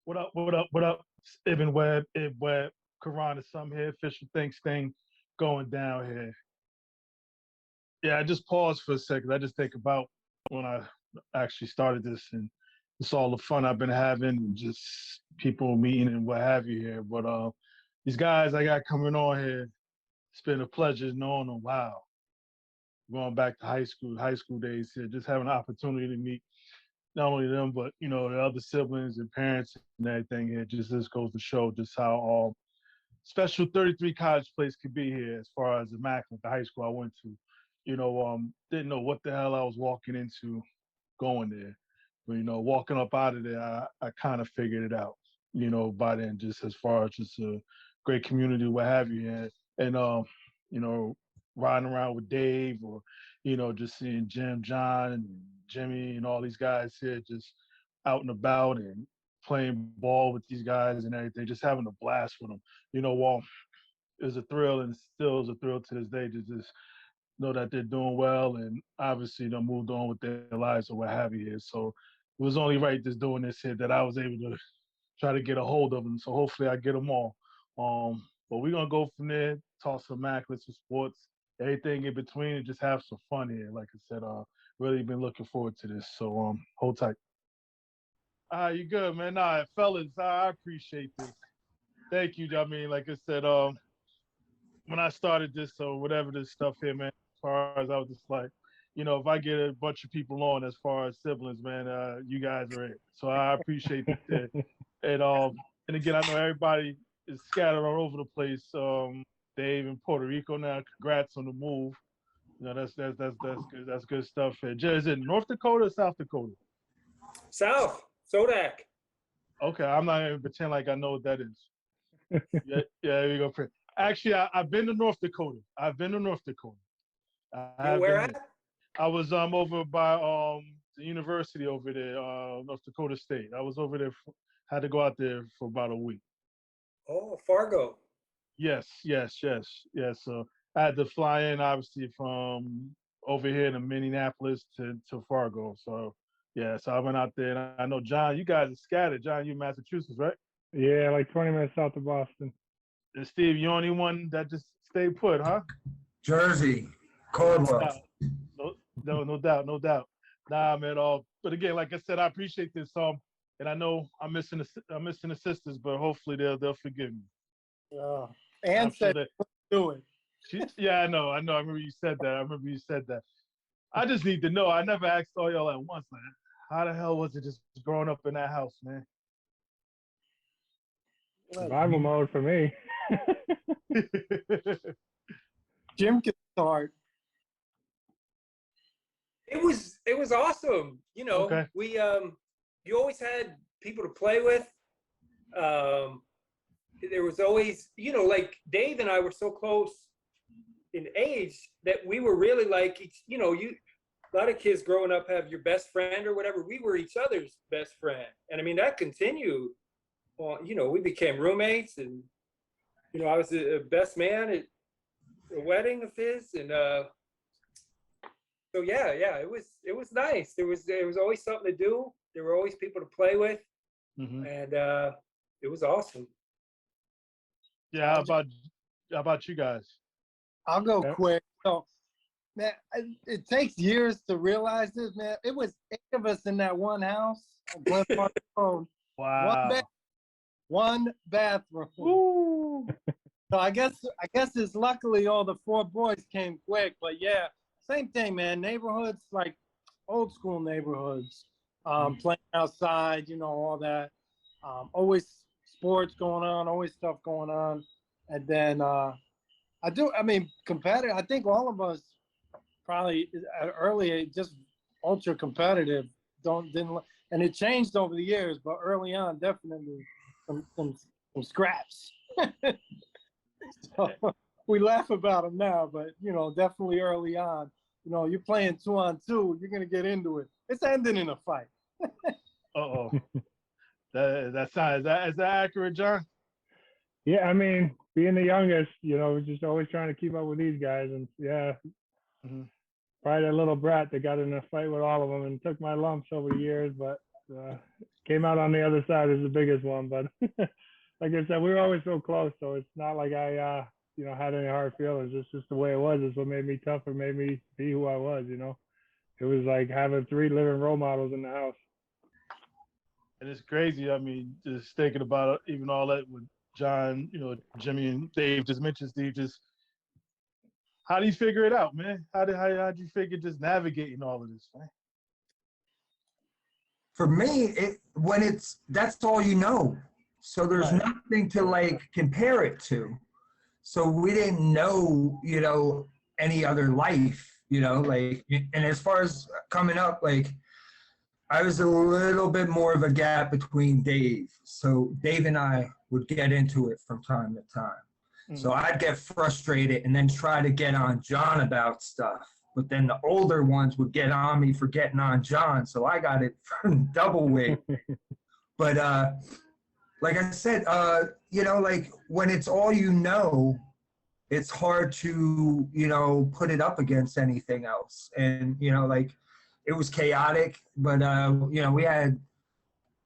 What up? What up? What up? Ibn Webb, Ib Webb, Quran is some here. Official Thanks thing going down here. Yeah, I just paused for a second. I just think about when I actually started this and it's all the fun I've been having and just people meeting and what have you here. But these guys I got coming on here, it's been a pleasure knowing them. Wow. Going back to high school days here, just having an opportunity to meet not only them, but the other siblings and parents and everything here. Just this goes to show just how special 33 College Place could be here as far as Immaculate, the high school I went to. Didn't know what the hell I was walking into going there. But walking up out of there, I kind of figured it out, by then, just as far as just a great community, what have you. And you know, riding around with Dave or, just seeing Jim, John, and Jimmy and all these guys here just out and about and playing ball with these guys and everything, just having a blast with them. Well, it was a thrill and still is a thrill to this day to just know that they're doing well and obviously they moved on with their lives or what have you here. So it was only right just doing this here that I was able to try to get a hold of them. So hopefully I get them all. But we're gonna go from there, talk some Immaculate, some sports, everything in between, and just have some fun here. Like I said, really been looking forward to this. So hold tight. You good, man? Nah, fellas, I appreciate this. Thank you. I mean, like I said, when I started this or whatever this stuff here, man, as far as I was just like, if I get a bunch of people on as far as siblings, man, you guys are it. So I appreciate it. And again, I know everybody is scattered all over the place. Dave in Puerto Rico now. Congrats on the move. That's good. That's good stuff. Here. Is it North Dakota or South Dakota? South, Sodak. Okay, I'm not even pretend like I know what that is. Yeah, there you go. Actually, I've been to North Dakota. I've been to North Dakota. Where at? I was over by the university over there, North Dakota State. I was over there. Had to go out there for about a week. Oh, Fargo. Yes. So I had to fly in, obviously, from over here to Minneapolis to Fargo. So yeah, so I went out there, and I know John, you guys are scattered. John, you in Massachusetts, right? Yeah, like 20 minutes south of Boston. And Steve, you only one that just stayed put, huh? Jersey, Caldwell. No doubt, no doubt. Nah, man. But again, like I said, I appreciate this. And I know I'm missing the sisters, but hopefully they'll forgive me. And said, do it. Yeah, I know. I remember you said that. I just need to know. I never asked all y'all at once, man. How the hell was it just growing up in that house, man? Survival mode for me. Jim can start. It was awesome. Okay. We you always had people to play with. There was always, like Dave and I were so close in age that we were really like, a lot of kids growing up have your best friend or whatever. We were each other's best friend. And I mean, that continued. Well, we became roommates and, I was a best man at a wedding of his. And so yeah, it was nice. There was always something to do. There were always people to play with. Mm-hmm. And it was awesome. Yeah, how about you guys? I'll go quick. So, man, it takes years to realize this, man. It was 8 of us in that one house on Glen Park Road. Wow. One bathroom. Woo. So I guess it's luckily all the 4 boys came quick, but yeah, same thing, man. Neighborhoods, like old school neighborhoods, playing outside, all that. Always sports going on, always stuff going on. And then competitive. I think all of us probably at early age, just ultra competitive. And it changed over the years, but early on, definitely some scraps. So we laugh about them now, but definitely early on, you're playing 2-on-2, you're gonna get into it. It's ending in a fight. Uh-oh. Is that accurate, John? Yeah, I mean, being the youngest, just always trying to keep up with these guys, and yeah, probably that little brat that got in a fight with all of them and took my lumps over the years, but came out on the other side is the biggest one. But like I said, we were always so close, so it's not like I had any hard feelings. It's just the way it was. It's what made me tougher, made me be who I was. It was like having 3 living role models in the house. And it's crazy. I mean, just thinking about it, even all that with John, Jimmy and Dave just mentioned, Steve, just how do you figure it out, man? How do you figure just navigating all of this, man? For me, that's all you know. So there's Right. nothing to like compare it to. So we didn't know, any other life, like, and as far as coming up, like, I was a little bit more of a gap between Dave. So Dave and I would get into it from time to time. So I'd get frustrated and then try to get on John about stuff. But then the older ones would get on me for getting on John. So I got it double weight. But like I said, like when it's all it's hard to, put it up against anything else. And, like it was chaotic, but, we had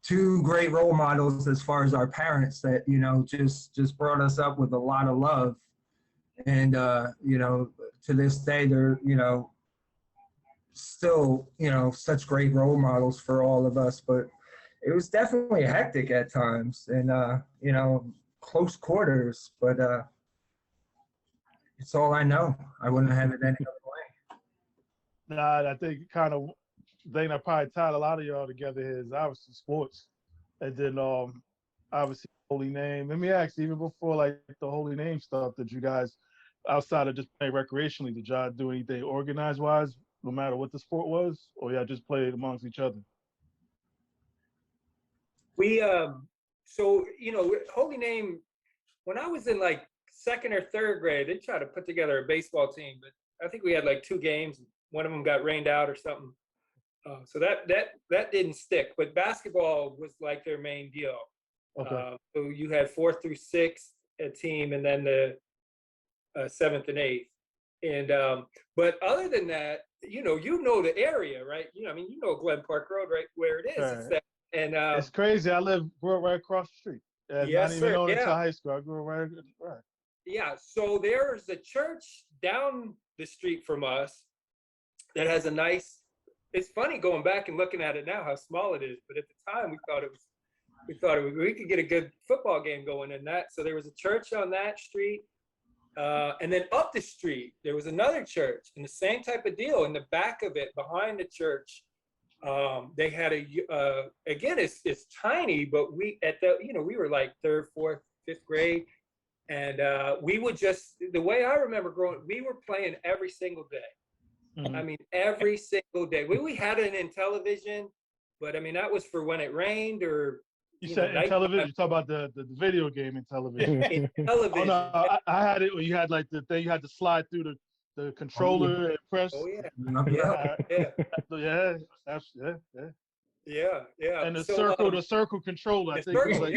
2 great role models as far as our parents that, just brought us up with a lot of love. And, to this day, they're, still, such great role models for all of us. But it was definitely hectic at times and, close quarters. But it's all I know. I wouldn't have it any other way. Nah, I think kind of thing that probably tied a lot of y'all together is obviously sports, and then obviously Holy Name. Let me ask, even before like the Holy Name stuff, did you guys, outside of just playing recreationally, did y'all do anything organized wise, no matter what the sport was, or y'all just played amongst each other? We Holy Name, when I was in like 2nd or 3rd grade, they tried to put together a baseball team, but I think we had like 2 games. One of them got rained out or something. So that didn't stick. But basketball was like their main deal. Okay. So you had 4th through 6th a team, and then the 7th and 8th. And but other than that, you know the area, right? Glen Park Road, right where it is. Right. It's that, and It's crazy. I grew up right across the street. Yes, Not even sir. knowing Yeah. until high school. I grew up right. Yeah, so there's a church down the street from us that has a nice, it's funny going back and looking at it now how small it is, but at the time we could get a good football game going in that. So there was a church on that street, and then up the street there was another church, and the same type of deal. In the back of it, behind the church, they had again, it's tiny, but we were like 3rd, 4th, 5th grade. And we would the way I remember growing, we were playing every single day. Mm-hmm. I mean, every single day. We had it in television, but I mean, that was for when it rained or. You said in television, you talk about the video game in television. In television. Oh, no, I had it where you had like the thing, you had to slide through the controller and press. Oh, yeah. Yeah. Yeah. And the circle controller, I think it was like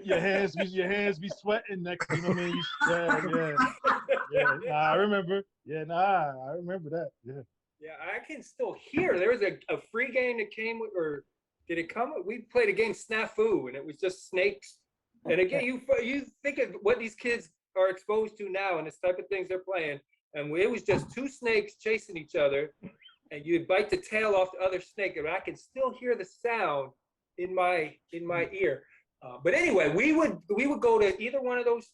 your hands be sweating next, you know what I mean? Yeah. Nah, I remember. Yeah, I remember that. Yeah. Yeah, I can still hear. There was a free game that came with, or did it come? We played a game Snafu, and it was just snakes. And again, you think of what these kids are exposed to now and this type of things they're playing, and it was just 2 snakes chasing each other, and you'd bite the tail off the other snake, and I can still hear the sound in my ear. But anyway, we would go to either one of those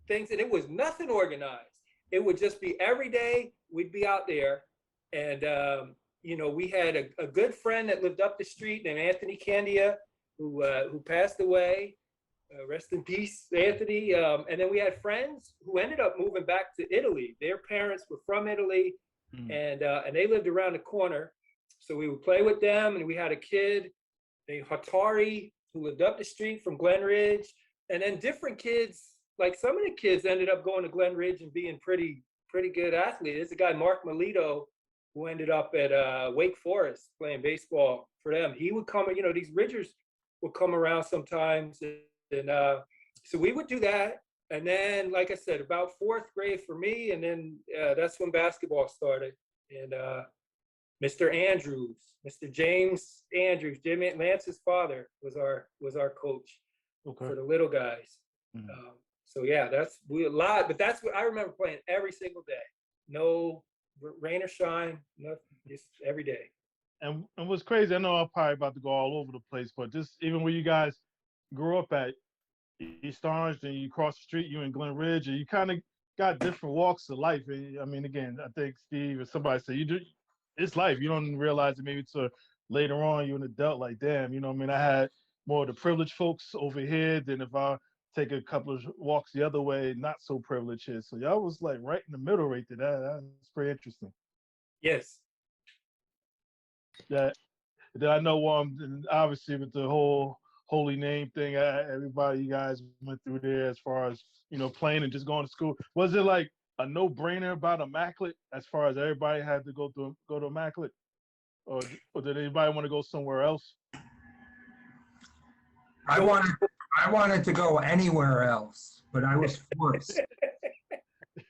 things, and it was nothing organized. It would just be every day we'd be out there, and we had a good friend that lived up the street named Anthony Candia, who passed away. Rest in peace, Anthony. And then we had friends who ended up moving back to Italy. Their parents were from Italy, and they lived around the corner. So we would play with them, and we had a kid named Hatari who lived up the street from Glen Ridge. And then different kids, like some of the kids ended up going to Glen Ridge and being pretty good athletes. There's a guy, Mark Melito, who ended up at Wake Forest playing baseball for them. He would come, these Ridgers would come around sometimes. And so we would do that. And then, like I said, about 4th grade for me, and then that's when basketball started. And Mr. Andrews, Mr. James Andrews, Jimmy Lance's father was our coach Okay. for the little guys. Mhm. So yeah, that's a lot, but that's what I remember playing every single day. No rain or shine, nothing, just every day. And what's crazy, I know I'm probably about to go all over the place, but just even where you guys grew up at East Orange, and you cross the street, you in Glen Ridge, and you kind of got different walks of life. And, I mean, again, I think Steve or somebody said it's life. You don't realize it maybe till later on you're an adult. Like, damn, you know what I mean? I had more of the privileged folks over here than if I take a couple of walks the other way, not so privileged here. So y'all was like right in the middle right there. That's pretty interesting. Yes. That I know and obviously with the whole holy name thing, everybody you guys went through there as far as, playing and just going to school. Was it like a no-brainer about Immaculate as far as everybody had to go to Immaculate? Or did anybody want to go somewhere else? I wanted to go anywhere else, but I was forced.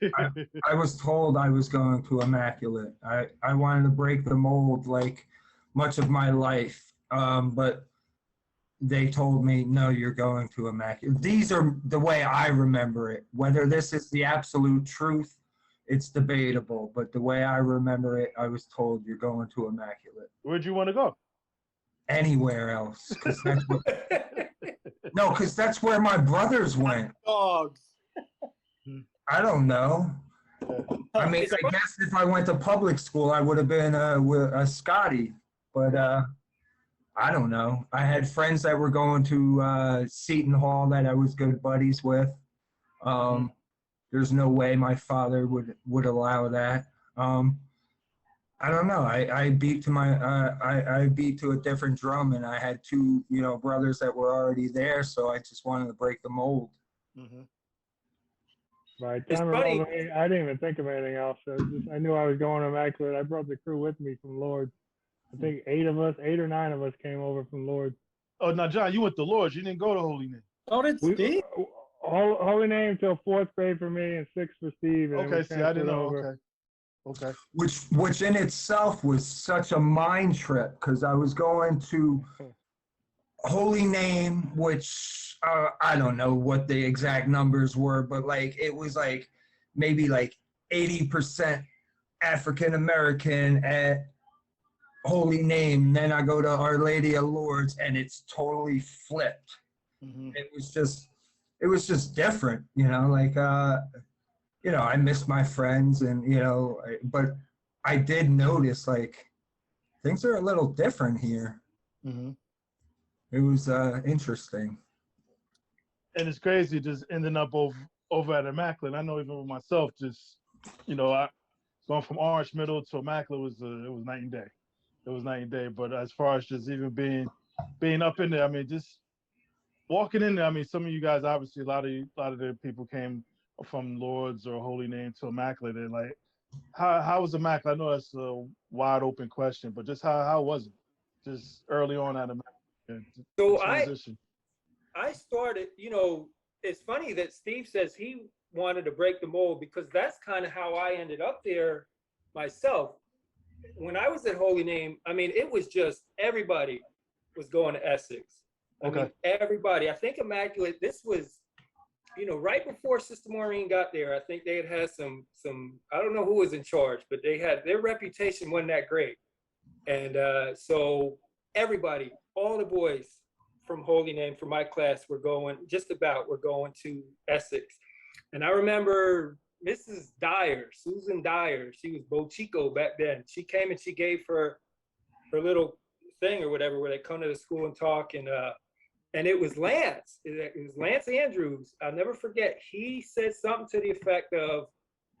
I was told I was going to Immaculate. I wanted to break the mold like much of my life, but they told me, no, you're going to Immaculate. These are the way I remember it. Whether this is the absolute truth, it's debatable, but the way I remember it, I was told you're going to Immaculate. Where'd you want to go? Anywhere else, because that's where my brothers went. Dogs. I don't know. I mean, I guess if I went to public school, I would have been a Scotty, but I don't know. I had friends that were going to Seton Hall that I was good buddies with. There's no way my father would allow that. I don't know. I beat to a different drum, and I had two, brothers that were already there, so I just wanted to break the mold. Mm-hmm. By the time I didn't even think of anything else. I knew I was going to Immaculate. I brought the crew with me from Lords. I think 8 or 9 of us came over from Lords. Oh, now, John, you went to Lords. You didn't go to Holy Name. Oh, did Steve? Holy Name till 4th grade for me and 6th for Steve. And okay, see, I didn't know. Okay. Which in itself was such a mind trip, because I was going to Holy Name, which I don't know what the exact numbers were, but it was maybe 80% African American at Holy Name. Then I go to Our Lady of Lourdes, and it's totally flipped. Mm-hmm. It was just different, I miss my friends, and but I did notice things are a little different here. Mm-hmm. It was interesting. And it's crazy just ending up over at Immaculate. I know even with myself, just I going from Orange Middle to Immaculate was night and day. It was night and day. But as far as just even being up in there, I mean, just walking in there. I mean, some of you guys obviously a lot of the people came from Lords or Holy Name to Immaculate. And how was Immaculate? I know that's a wide open question, but just how was it? Just early on at Immaculate. So I started, it's funny that Steve says he wanted to break the mold, because that's kind of how I ended up there myself. When I was at Holy Name, I mean, it was just everybody was going to Essex. I mean, everybody. I think Immaculate, this was, right before Sister Maureen got there. I think they had some, I don't know who was in charge, but their reputation wasn't that great. And so everybody, all the boys from Holy Name, from my class, were going to Essex. And I remember Mrs. Dyer, Susan Dyer, she was Bo Chico back then. She came and she gave her little thing or whatever, where they come to the school and talk. And it was Lance. It was Lance Andrews. I'll never forget. He said something to the effect of,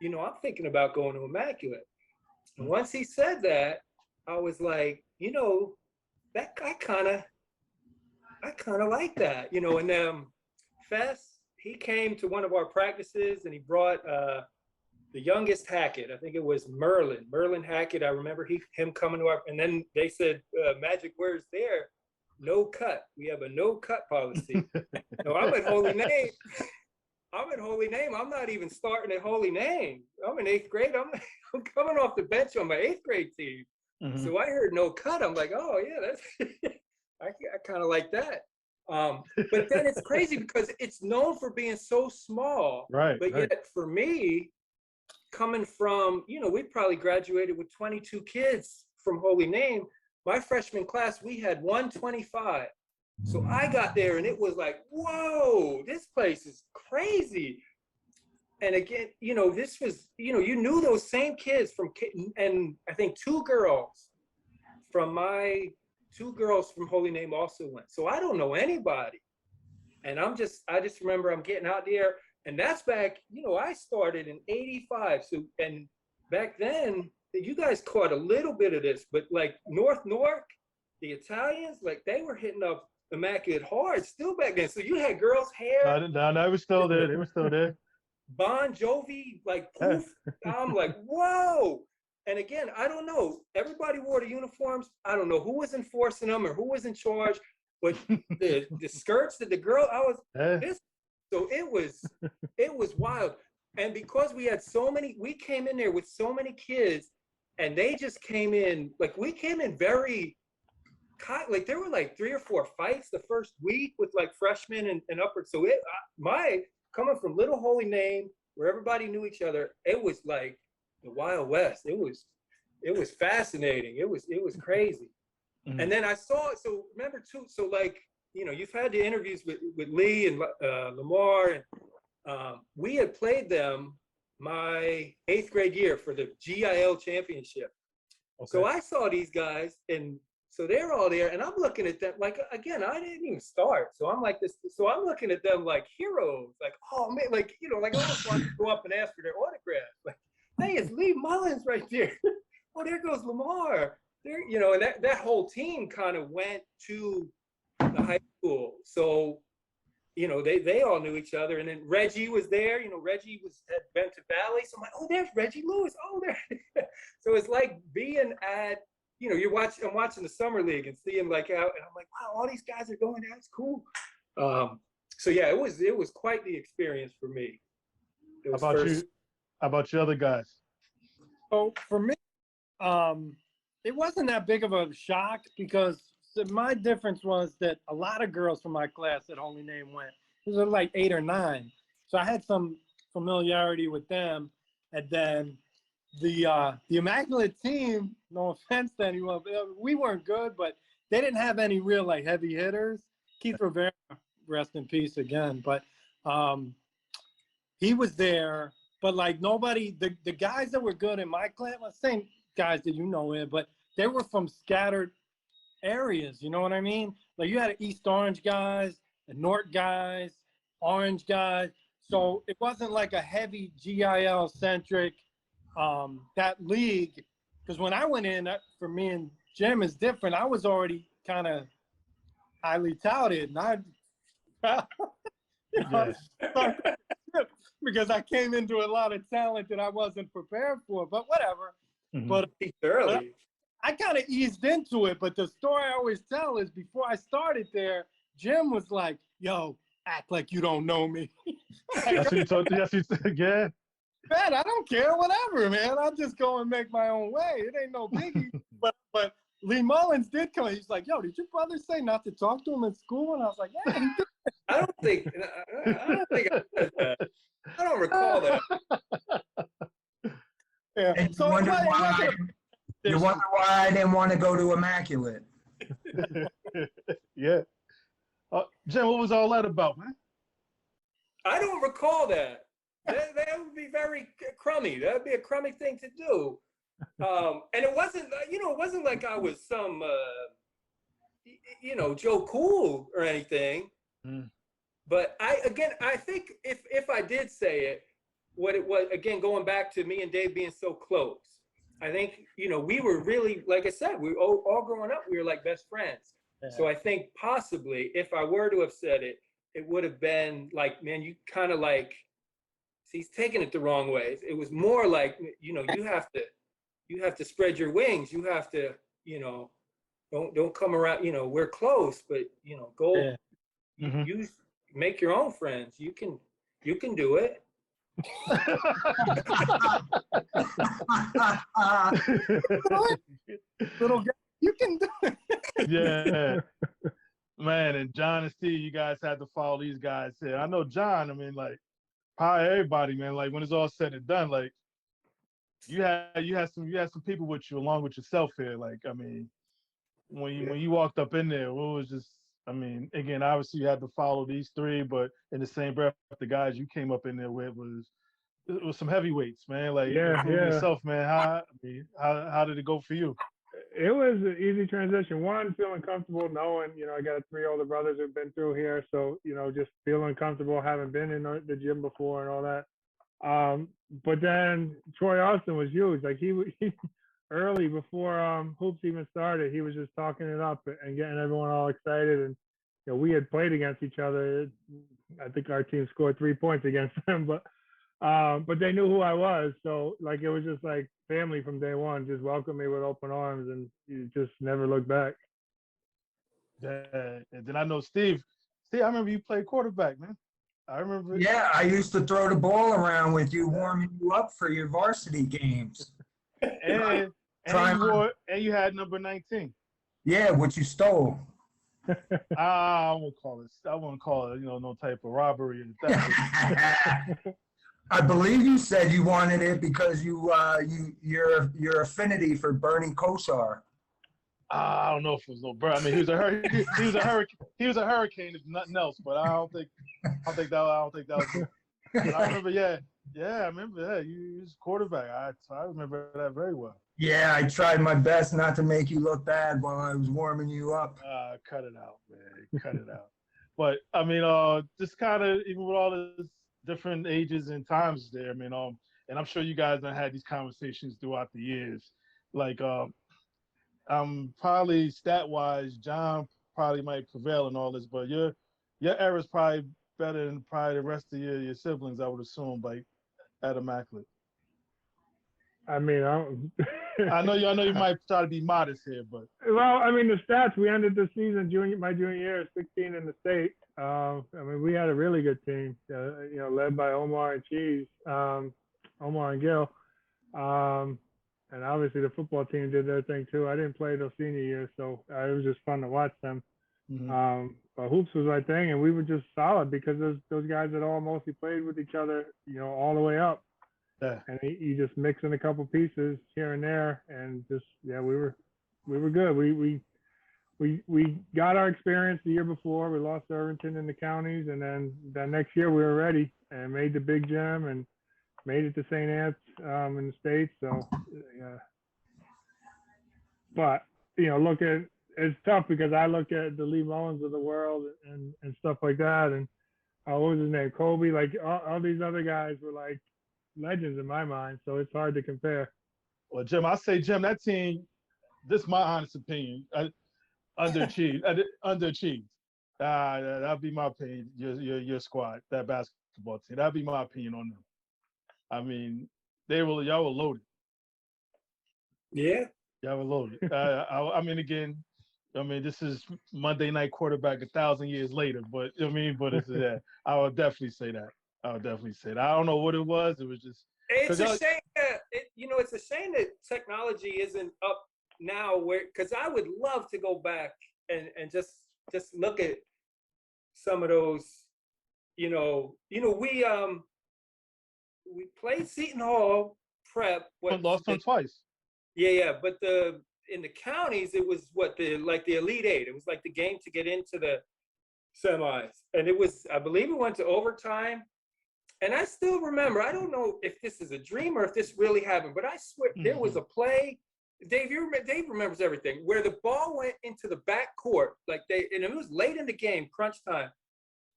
I'm thinking about going to Immaculate. And once he said that, I was like, that I kind of like that, and Fess, he came to one of our practices and he brought the youngest Hackett. I think it was Merlin Hackett. I remember him coming to and then they said, magic words there, no cut. We have a no cut policy. No, I'm at Holy Name. I'm not even starting at Holy Name. I'm in 8th grade. I'm coming off the bench on my 8th grade team. Mhm. So I heard no cut. I'm like, oh yeah, that's I kind of like that. But then it's crazy because it's known for being so small. Right. But Right. yet for me, coming from, we probably graduated with 22 kids from Holy Name. My freshman class, we had 125. So I got there and it was like, whoa, this place is crazy. And again, this was, you knew those same kids and I think two girls from Holy Name also went. So I don't know anybody. And I just remember I'm getting out there, and that's back, I started in 85. So, and back then, you guys caught a little bit of this, but like North Newark, the Italians, like they were hitting up Immaculate hard still back then. So you had girls' hair. No, they were still there. They were still there. Bon Jovi, like poof. I'm like, whoa. And again, I don't know. Everybody wore the uniforms. I don't know who was enforcing them or who was in charge, but the skirts that the girl, so it was wild. And because we came in there with so many kids, and they just came in, like we came in very, like there were like 3 or 4 fights the first week with like freshmen and upward. So coming from Little Holy Name, where everybody knew each other, it was like the Wild West. It was fascinating. It was crazy. Mm-hmm. And then I saw, so remember too, so like, you've had the interviews with Lee and Lamar, and we had played them my 8th grade year for the GIL championship. Okay. So I saw these guys, and so they're all there, and I'm looking at them like, again, I didn't even start. So I'm like this, so I'm looking at them like heroes, like, oh man, like, like I almost wanted to go up and ask for their autograph. Like, hey, it's Lee Mullins right there. Oh, there goes Lamar. There, and that whole team kind of went to the high school. So, they all knew each other. And then Reggie was there. Reggie had been to Valley. So I'm like, oh, there's Reggie Lewis. Oh, there. So it's like being at, I'm watching the summer league and seeing like out, and I'm like, wow, all these guys are going. That's cool. So yeah, it was quite the experience for me. How about you? How about your other guys? So for me, it wasn't that big of a shock because my difference was that a lot of girls from my class at Holy Name went. It was like 8 or 9. So I had some familiarity with them. And then the Immaculate team, no offense to anyone, we weren't good, but they didn't have any real like heavy hitters. Keith Rivera, rest in peace again, but he was there, but like nobody, the guys that were good in my class, same guys that but they were from scattered areas, you know what I mean? Like you had East Orange guys, the North guys, Orange guys. So it wasn't like a heavy GIL centric that league, because when I went in, that for me and Jim is different. I was already kind of highly touted, and because I came into a lot of talent that I wasn't prepared for. But whatever. Mm-hmm. But early. I kind of eased into it, but the story I always tell is before I started there, Jim was like, yo, act like you don't know me. That's what you told, yes, you said, yeah. Man, I don't care, whatever, man. I'll just go and make my own way. It ain't no biggie. But Lee Mullins did come. He's like, yo, did your brother say not to talk to him in school? And I was like, yeah, he did. I don't think I said that. I don't recall that. Yeah. And so you wonder why I didn't want to go to Immaculate. Yeah. Jim, what was all that about, man? I don't recall that. That would be very crummy. That would be a crummy thing to do. And it wasn't, it wasn't like I was some, Joe Cool or anything. Mm. But I think if I did say it, what it was, again, going back to me and Dave being so close, I think, we were really, like I said, we all growing up, we were like best friends. Yeah. So I think possibly if I were to have said it, it would have been like, man, you kind of like, see, he's taking it the wrong way. It was more like, you have to spread your wings. You have to, don't come around, we're close, but, go, you make your own friends. You can do it. Little guy, you can do it. Yeah, man. And John and Steve, you guys had to follow these guys here. I know John. I mean, like, probably everybody, man. Like, when it's all said and done, like, you had some people with you along with yourself here. Like, I mean, when you walked up in there, it was just. I mean, again, obviously you had to follow these three, but in the same breath, the guys you came up in there with was some heavyweights, man. Like, including yourself, man. How did it go for you? It was an easy transition. One, feeling comfortable knowing, I got 3 older brothers who've been through here. So, just feeling comfortable having been in the gym before and all that. But then Troy Austin was huge. Like he early before hoops even started, he was just talking it up and getting everyone all excited. And, we had played against each other. I think our team scored 3 points against them, but they knew who I was. So like, it was just like family from day one, just welcomed me with open arms, and you just never looked back. Yeah. And then I know Steve, I remember you played quarterback, man. I remember. Yeah, I used to throw the ball around with you, warming you up for your varsity games. And you had number 19. Yeah, what you stole. I won't call it, no type of robbery. I believe you said you wanted it because your affinity for Bernie Kosar. I don't know if it was no bro. I mean, he was a hurricane. He was a hurricane, if nothing else. But I don't think that was. But I remember, I remember. Yeah, you was quarterback. I remember that very well. Yeah, I tried my best not to make you look bad while I was warming you up. Cut it out, man. Cut it out. But I mean, just kind of even with all this different ages and times there. I mean, and I'm sure you guys have had these conversations throughout the years. Like, probably stat wise, John probably might prevail in all this, but your era is probably better than probably the rest of your siblings, I would assume, like at Immaculate. I mean, I know you might try to be modest here, but well, I mean, the stats, we ended the season my junior year 16 in the state. I mean, we had a really good team, led by Omar and Cheese, Omar and Gil. And obviously the football team did their thing too. I didn't play those senior years, so it was just fun to watch them. Mm-hmm. But hoops was my thing, and we were just solid because those guys had all mostly played with each other, all the way up. Yeah. And you just mix in a couple pieces here and there, and just we were good. We got our experience the year before. We lost to Irvington in the counties, and then that next year we were ready and made the big gym and made it to St. Anne's in the States. So, but it's tough because I look at the Lee Mullins of the world and stuff like that, and what was his name, Kobe. Like all these other guys were like legends in my mind. So it's hard to compare. Well, Jim, I say, that team. This is my honest opinion. Underachieved. That'd be my opinion. Your squad, that basketball team. That'd be my opinion on them. I mean, y'all were loaded. Yeah. Y'all were loaded. I mean, this is Monday Night Quarterback 1,000 years later, but it's that. I would definitely say that. I don't know what it was. It was just. It's a shame that it's a shame that technology isn't up now. Because I would love to go back and just look at some of those. We played Seton Hall prep. Lost them twice. Yeah, but in the counties it was the Elite Eight. It was like the game to get into the semis, and I believe it went to overtime. And I still remember. I don't know if this is a dream or if this really happened, but I swear there was a play. Dave remembers everything, where the ball went into the back court, and it was late in the game, crunch time,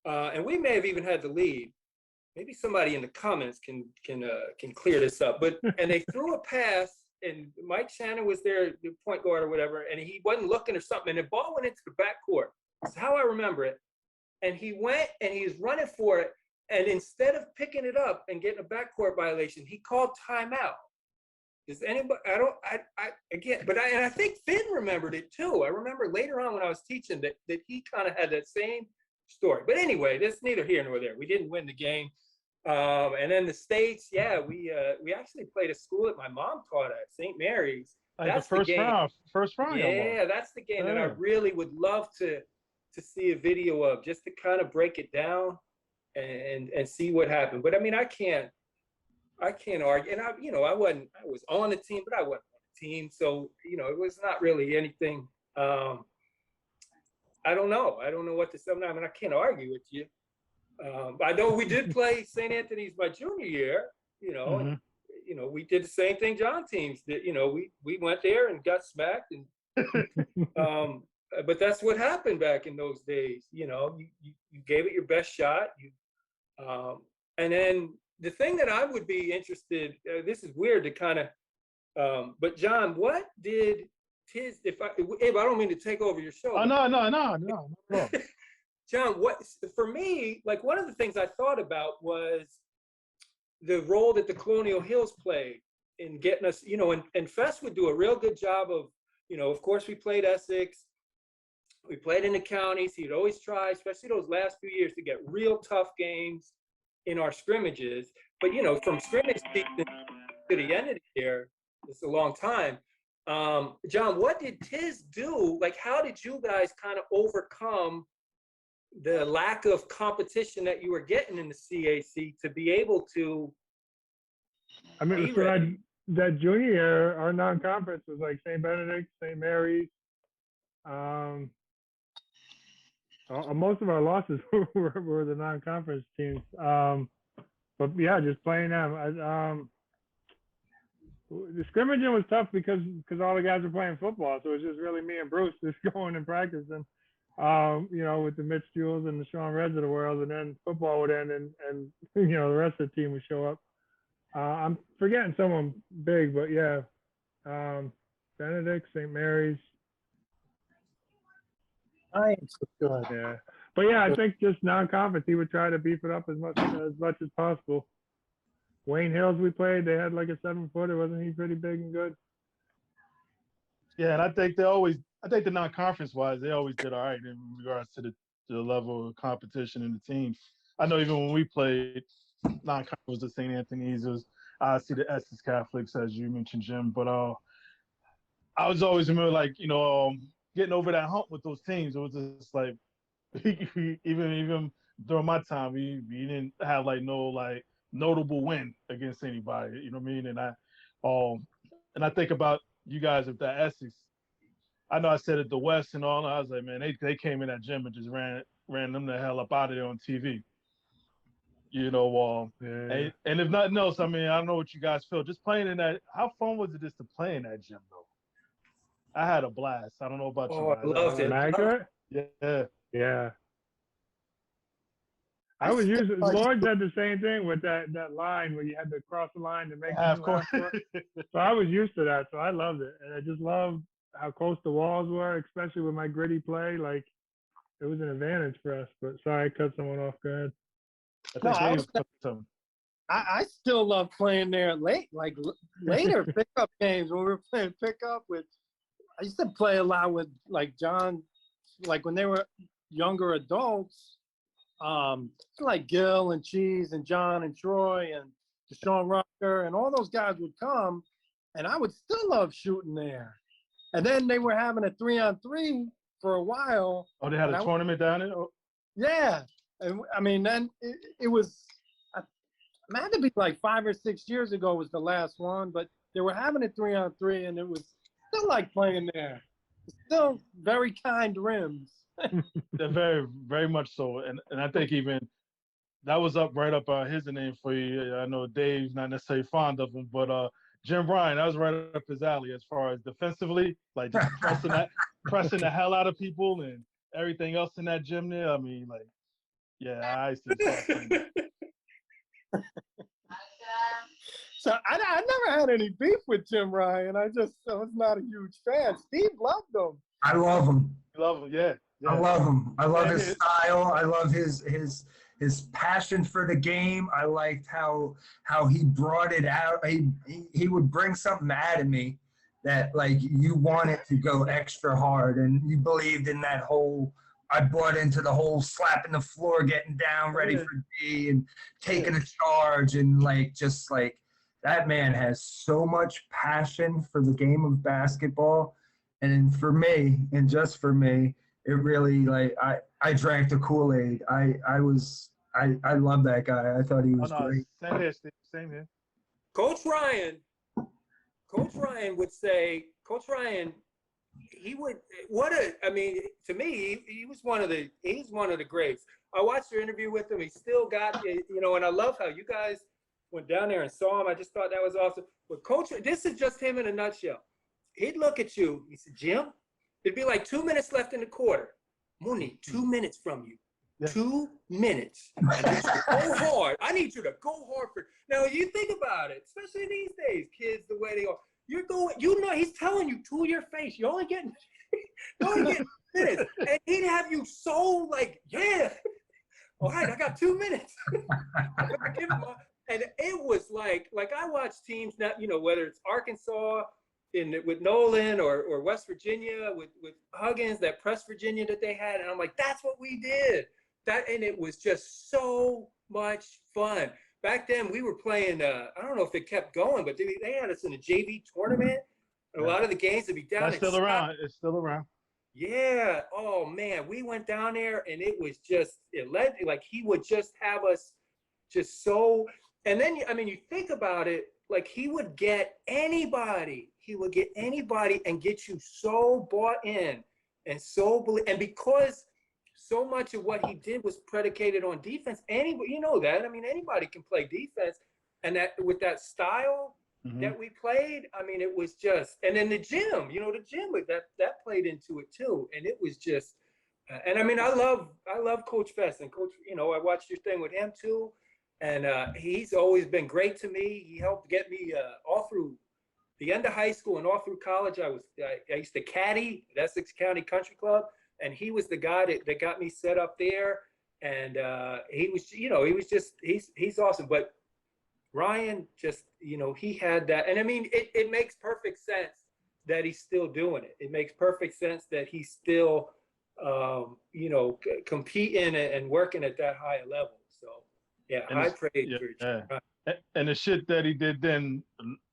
and we may have even had the lead. Maybe somebody in the comments can clear this up. And they threw a pass, and Mike Shannon was there, the point guard or whatever, and he wasn't looking or something, and the ball went into the back court. That's how I remember it. And he went and he was running for it, and instead of picking it up and getting a backcourt violation, he called timeout. Does anybody? I think Finn remembered it too. I remember later on when I was teaching that he kind of had that same story. But anyway, that's neither here nor there. We didn't win the game. And then the States, yeah, we actually played a school that my mom taught at, St. Mary's. Like That's the first the game. round, first round. y'all won. Yeah, that's the game that I Yeah. really would love to see a video of, just to kind of break it down and see what happened. But I mean, I can't argue. And I was on the team, but I wasn't on the team. So, it was not really anything. I don't know. I don't know what to say. I mean, I can't argue with you. I know we did play St. Anthony's my junior year, and, we did the same thing John teams did. We went there and got smacked, and but that's what happened back in those days. You gave it your best shot. And then the thing that I would be interested, this is weird to kind of, but John, what did Tiz? If I don't mean to take over your show. Oh no. John, for me, like, one of the things I thought about was the role that the Colonial Hills played in getting us, and Fest would do a real good job of, of course we played Essex, we played in the counties. He'd always try, especially those last few years, to get real tough games in our scrimmages. But, from scrimmage season to the end of the year, it's a long time. John, what did Tiz do? Like, how did you guys kind of overcome the lack of competition that you were getting in the CAC to be able to? I mean, so that junior year, our non-conference was like St. Benedict, St. Mary's. Most of our losses were the non-conference teams. But yeah, just playing them. The scrimmaging was tough because all the guys were playing football, so it was just really me and Bruce just going and practicing. With the Mitch Jules and the Sean Reds of the world, and then football would end, and the rest of the team would show up. I'm forgetting someone big, but yeah, Benedict, St. Mary's. I ain't so good. Yeah, but yeah, I think just non-conference, he would try to beef it up as much as possible. Wayne Hills, we played. They had like a 7-footer. Wasn't he pretty big and good? Yeah, and I think the non-conference wise, they always did all right in regards to the level of competition in the teams. I know even when we played non-conference, the St. Anthony's, I see the Essex Catholics, as you mentioned, Jim. But I was always remember, like, getting over that hump with those teams. It was just like, even during my time, we didn't have like no like notable win against anybody. You know what I mean? And I think about you guys at that Essex. I know I said it the West and all. I was like, man, they came in that gym and just ran them the hell up out of there on TV. Yeah. And if nothing else, I mean, I don't know what you guys feel. Just playing in that, how fun was it just to play in that gym though? I had a blast. I don't know about you guys. I loved it. Magret? Yeah. Yeah. I was using Lord said the same thing with that line where you had to cross the line to make Of course. So I was used to that, so I loved it, and I just loved how close the walls were, especially with my gritty play. Like, it was an advantage for us. But sorry, I cut someone off. Go ahead. I still love playing there later pickup games when we were playing pickup with. I used to play a lot with like John, like when they were younger adults. Like Gil and Cheese and John and Troy and Deshaun Rucker and all those guys would come, and I would still love shooting there. And then they were having a 3-on-3 for a while. Oh, they had a tournament down there? Oh. Yeah. And I mean, then it was, it had to be like 5 or 6 years ago was the last one, but they were having a 3-on-3, and it was still like playing there. Still very kind rims. They're very, very much so. And I think even that was right up his name for you. I know Dave's not necessarily fond of him, but Jim Bryan, that was right up his alley as far as defensively, like just pressing the hell out of people and everything else in that gym there. I mean, like, yeah, I used to. So I never had any beef with Jim Ryan. I was not a huge fan. Steve loved him. I love him. You love him, yeah. I love him. I love his style. I love his passion for the game. I liked how he brought it out. He would bring something out of me that like you wanted to go extra hard, and you believed in that whole I bought into the whole slapping the floor, getting down, ready for D, and taking a charge, and like just like that man has so much passion for the game of basketball, and for me, and just for me, it really like I drank the Kool-Aid. I love that guy. I thought he was great. Same here, Steve. Same here. Coach Ryan would say, Coach Ryan, he would, I mean, to me, he was one of the greats. I watched your interview with him. He still got, and I love how you guys went down there and saw him. I just thought that was awesome. But Coach, this is just him in a nutshell. He'd look at you. He said, Jim, it'd be like 2 minutes left in the quarter. Mooney, 2 minutes from you. Yeah. 2 minutes. I need you to go hard. I need you to go hard for. Now, you think about it, especially these days, kids, the way they are. You're going, he's telling you to your face, you're only getting minutes. And he'd have you so like, yeah, all right, I got 2 minutes. And it was like I watch teams now, whether it's Arkansas with Nolan or West Virginia with Huggins, that press Virginia that they had. And I'm like, that's what we did. And it was just so much fun. Back then we were playing, I don't know if it kept going, but they had us in a JV tournament. And a lot of the games would be down. That's still around. It's still around. Yeah. Oh man, we went down there and it was just, it led, like he would just have us just so, and then, you think about it, like he would get anybody and get you so bought in and so, and because so much of what he did was predicated on defense, anybody, that, anybody can play defense, and that with that style that we played, it was just, and then the gym, that played into it too, and it was just, and I love Coach Fest, and Coach, I watched your thing with him too, and he's always been great to me. He helped get me all through the end of high school and all through college. I used to caddy at Essex County Country Club, and he was the guy that got me set up there, and he's awesome. But Ryan just, he had that. And it makes perfect sense that he's still doing it. It makes perfect sense that he's still, competing and working at that high level. So, yeah, I prayed for you. And the shit that he did then,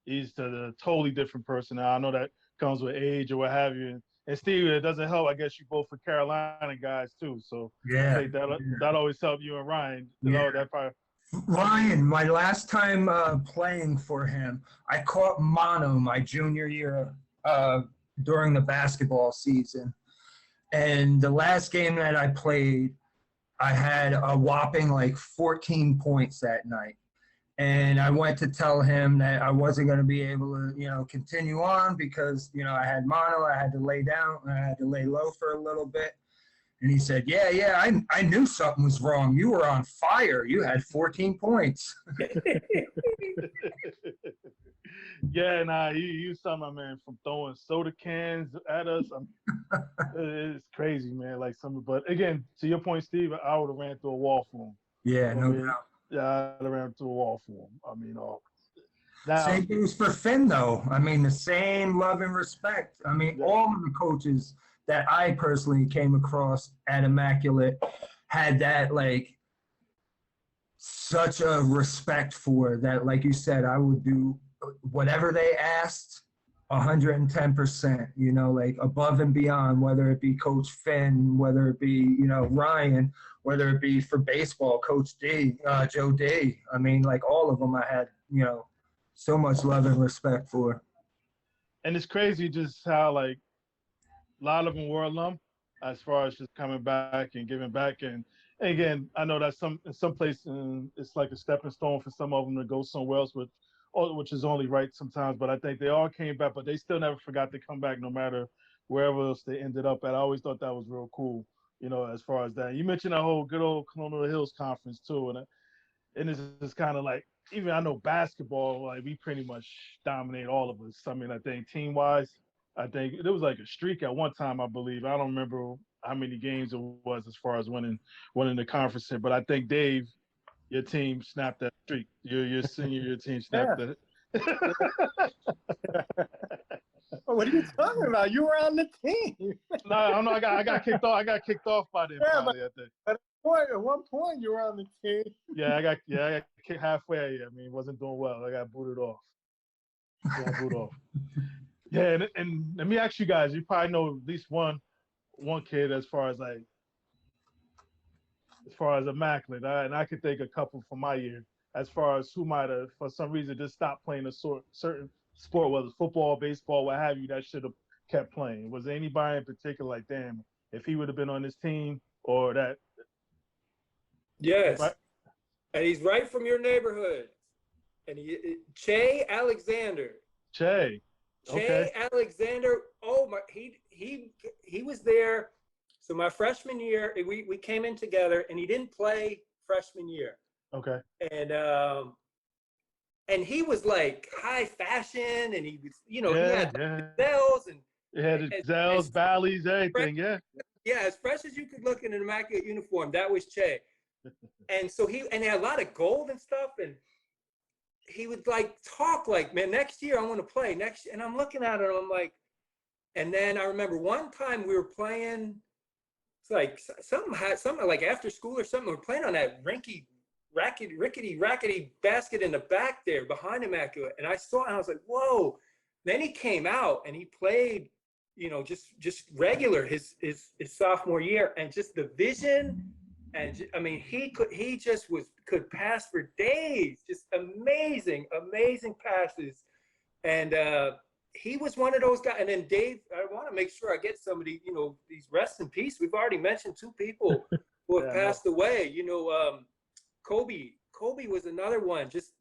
he's a totally different person now. I know that comes with age or what have you. And Steve, it doesn't help. I guess you both for Carolina guys too. So yeah, I think that always helped you and Ryan. That probably. Ryan, my last time playing for him, I caught mono my junior year during the basketball season. And the last game that I played, I had a whopping 14 points that night. And I went to tell him that I wasn't going to be able to, continue on because, I had mono, I had to lay down, I had to lay low for a little bit. And he said, yeah, I knew something was wrong. You were on fire. You had 14 points. Yeah, you saw my man from throwing soda cans at us. It's crazy, man. But again, to your point, Steve, I would have ran through a wall for him. Yeah, no doubt. Yeah, I ran through a wall for him. Now, same goes for Finn, though. The same love and respect. All of the coaches that I personally came across at Immaculate had that, such a respect for that. Like you said, I would do whatever they asked, 110%, above and beyond, whether it be Coach Finn, whether it be, Ryan, whether it be for baseball, Coach D, Joe D. All of them I had, so much love and respect for. And it's crazy just how, a lot of them were alum as far as just coming back and giving back. And again, I know that in some places it's like a stepping stone for some of them to go somewhere else, which is only right sometimes. But I think they all came back, but they still never forgot to come back no matter wherever else they ended up at. I always thought that was real cool, as far as that. You mentioned that whole good old Colonial Hills conference too. And it's just kind of even I know basketball, we pretty much dominate all of us. I think team-wise, I think there was a streak at one time, I believe. I don't remember how many games it was as far as winning the conference. But I think, Dave, your team snapped that streak. Your team snapped that. What are you talking about? You were on the team. No, I don't know. I got kicked off. I got kicked off by them. Yeah, Probably, I think. At one point, you were on the team. Yeah, I got kicked halfway. I mean, wasn't doing well. I got booted off. Yeah, and let me ask you guys. You probably know at least one kid as far as immaculate, and I could think a couple from my year as far as who might have for some reason just stopped playing a certain sport, whether it's football, baseball, what have you, that should have kept playing. Was there anybody in particular like, damn, if he would have been on this team or that? Yes, right? and he's right from your neighborhood. And Che Alexander. Che. Okay. Alexander. Oh my, he was there. So my freshman year, we came in together, and he didn't play freshman year. Okay. And he was like high fashion, and he was, he had Zells and it had Zells, Bally's, everything. Yeah, as fresh as you could look in an immaculate uniform, that was Che. And so he had a lot of gold and stuff, and he would like talk like, man, next year I want to play next year. And I'm looking at it, I'm like, and then I remember one time we were playing, it's like something like after school or something, we were playing on that rickety basket in the back there behind Immaculate. And I saw it and I was like, whoa. Then he came out and he played, just regular his sophomore year, and just the vision. And I mean, he could pass for days, just amazing passes. And he was one of those guys. And then Dave, I want to make sure I get somebody, these rest in peace. We've already mentioned two people who have passed away. Kobe was another one, just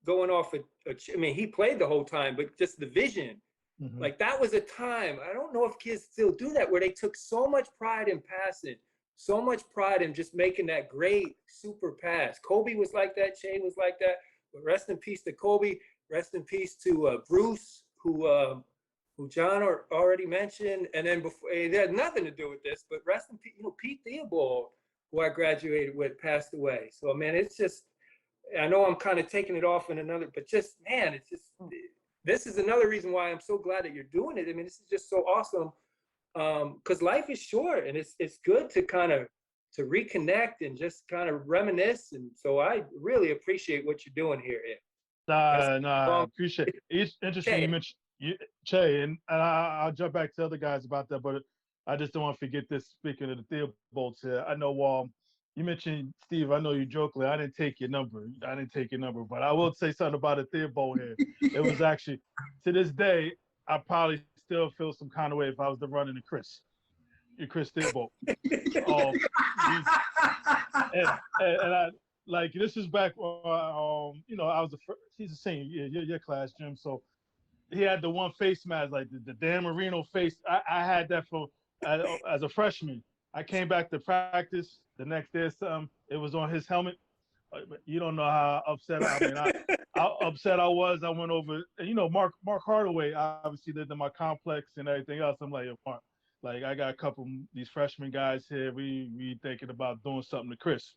going off I mean, he played the whole time, but just the vision. Mm-hmm. Like that was a time, I don't know if kids still do that, where they took so much pride in passing, so much pride in just making that great super pass. Kobe was like that. Che was like that. But rest in peace to Kobe. Rest in peace to Bruce, who John already mentioned. And then before, it had nothing to do with this, but rest in peace, Pete Theobald, who I graduated with, passed away. So, man, it's just, I know I'm kind of taking it off in another, but just, man, it's just, this is another reason why I'm so glad that you're doing it. I mean, this is just so awesome. Because life is short, and it's good to kind of to reconnect and just kind of reminisce. And so I really appreciate what you're doing here. I appreciate it. It's interesting you mentioned Che, and I'll jump back to other guys about that, but I just don't want to forget this. Speaking of the Theobalds here, I know you mentioned Steve. I know you jokingly, I didn't take your number, but I will say something about a Theobald here. It was actually, to this day, I probably still feel some kind of way if I was to run into Chris Theobald. And I like, this is back when I was he's the same your class, Jim. So he had the one face mask, like the Dan Marino face. I had that as a freshman. I came back to practice the next day or something. It was on his helmet. You don't know how upset how upset I was. I went over, and Mark Hardaway obviously lived in my complex and everything else. I'm like, Mark, like I got a couple of these freshman guys here. We thinking about doing something to Chris.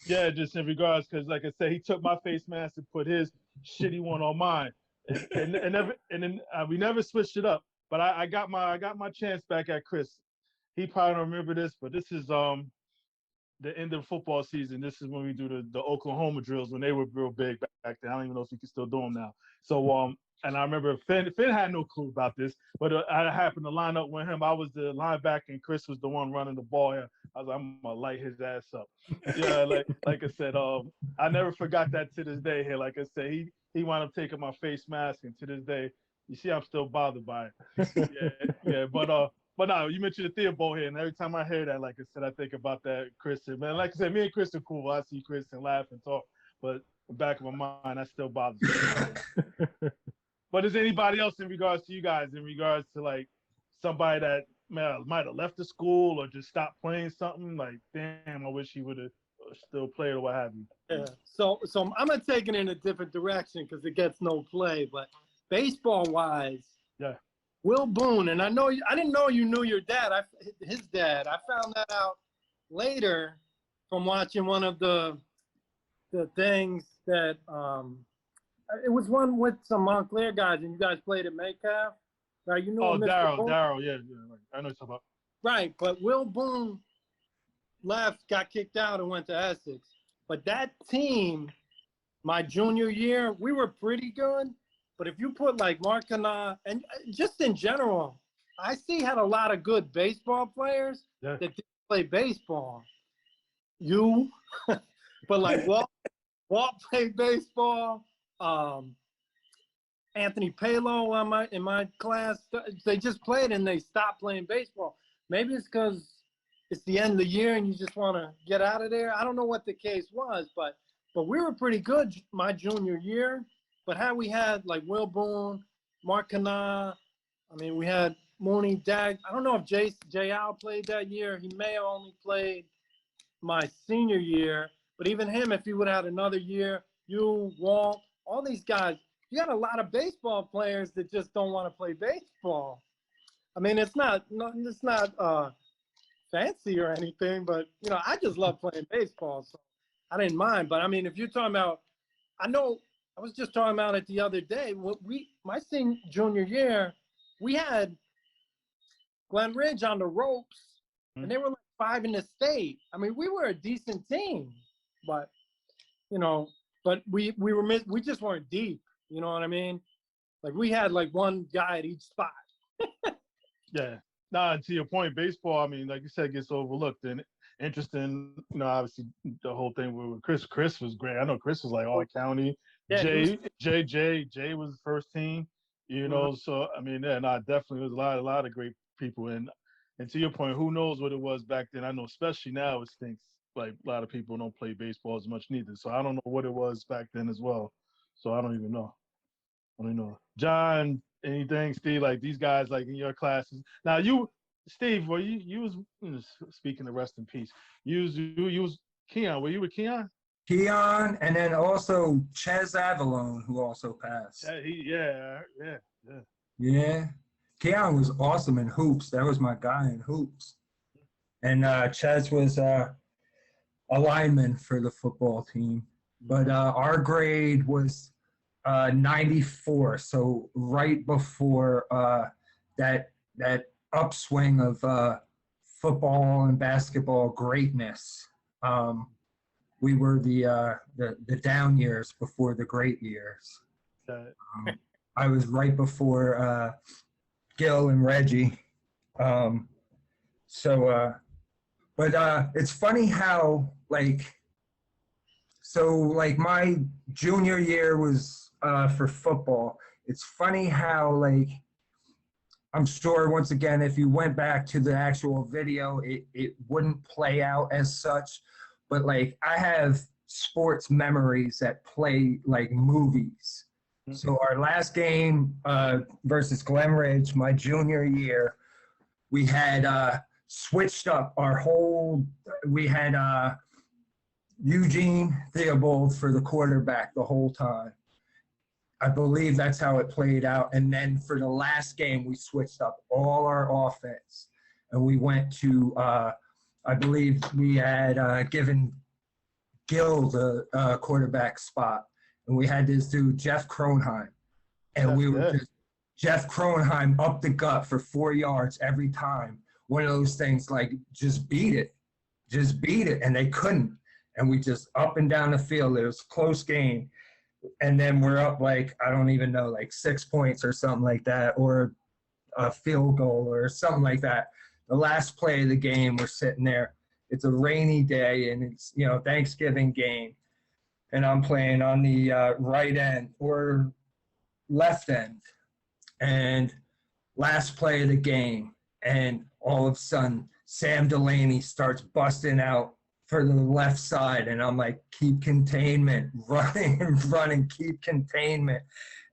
Just in regards, because like I said, he took my face mask and put his shitty one on mine, and then we never switched it up. But I got my chance back at Chris. He probably don't remember this, but this is the end of football season. This is when we do the Oklahoma drills when they were real big back then. I don't even know if you can still do them now. So and I remember Finn had no clue about this, but I happened to line up with him. I was the linebacker and Chris was the one running the ball here. I was like, I'm gonna light his ass up. Yeah, like I said, I never forgot that to this day here. Like I said, he wound up taking my face mask, and to this day, you see, I'm still bothered by it. But no, you mentioned the Theobald here, and every time I hear that, like I said, I think about that Chris. Man, like I said, me and Chris are cool. I see Chris and laugh and talk, but in the back of my mind, that still bothers me. But is anybody else in regards to you guys, in regards to like somebody that might have left the school or just stopped playing something? Like, damn, I wish he would have still played or what have you. Yeah. So I'm gonna take it in a different direction because it gets no play, but baseball wise, yeah. Will Boone, and I didn't know you knew your dad. His dad. I found that out later from watching one of the things that It was one with some Montclair guys, and you guys played at Metcalf. Right? You know. Oh, Mr. Boone? Daryl, yeah, right. I know what you're talking about. Right, but Will Boone left, got kicked out, and went to Essex. But that team, my junior year, we were pretty good. But if you put like Mark Canard, and just in general, I had a lot of good baseball players that didn't play baseball. But like Walt played baseball. Anthony Palo in my class, they just played and they stopped playing baseball. Maybe it's because it's the end of the year and you just want to get out of there. I don't know what the case was, but we were pretty good my junior year. But had we had like Will Boone, Mark Canard, I mean, we had Mooney Dag. I don't know if Jay Al played that year. He may have only played my senior year, but even him, if he would have had another year, Walt, all these guys, you got a lot of baseball players that just don't want to play baseball. I mean, it's not fancy or anything, but I just love playing baseball, so I didn't mind. But I mean, if you're talking about, I know I was just talking about it the other day. My junior year, we had Glen Ridge on the ropes, and they were like 5 in the state. I mean, we were a decent team, but we just weren't deep. You know what I mean? Like we had like one guy at each spot. Yeah. Nah, to your point, baseball, I mean, like you said, gets overlooked. And interesting, obviously the whole thing with Chris. Chris was great. I know Chris was like all county. Yeah, Jay was first team, so I mean, definitely was a lot of great people. And to your point, who knows what it was back then? I know, especially now, it stinks. Like a lot of people don't play baseball as much neither. So I don't know what it was back then as well. So I don't even know. John, anything, Steve, like these guys, like in your classes. Now Steve, well, you was speaking of rest in peace. You was Keon. Were you with Keon? Keon, and then also Ches Avalone, who also passed. Yeah. Yeah. Keon was awesome in hoops. That was my guy in hoops. And Ches was a lineman for the football team. But our grade was 94, so right before that upswing of football and basketball greatness. We were the down years before the great years. I was right before Gil and Reggie. But it's funny how my junior year was for football. It's funny how I'm sure once again, if you went back to the actual video, it wouldn't play out as such. But I have sports memories that play like movies. Mm-hmm. So our last game versus Glen Ridge, my junior year, we had switched up we had Eugene Theobald for the quarterback the whole time. I believe that's how it played out. And then for the last game, we switched up all our offense. And we went to, I believe we had given Gil the quarterback spot. And we had this dude, Jeff Kronheim. And we were just, Jeff Kronheim up the gut for 4 yards every time. One of those things just beat it. And they couldn't. And we just up and down the field. It was a close game. And then we're up I don't even know, 6 points or something like that, or a field goal or something like that. The last play of the game, we're sitting there. It's a rainy day and it's, Thanksgiving game. And I'm playing on the right end or left end. And last play of the game. And all of a sudden, Sam Delaney starts busting out for the left side, and I'm like, keep containment, running, keep containment.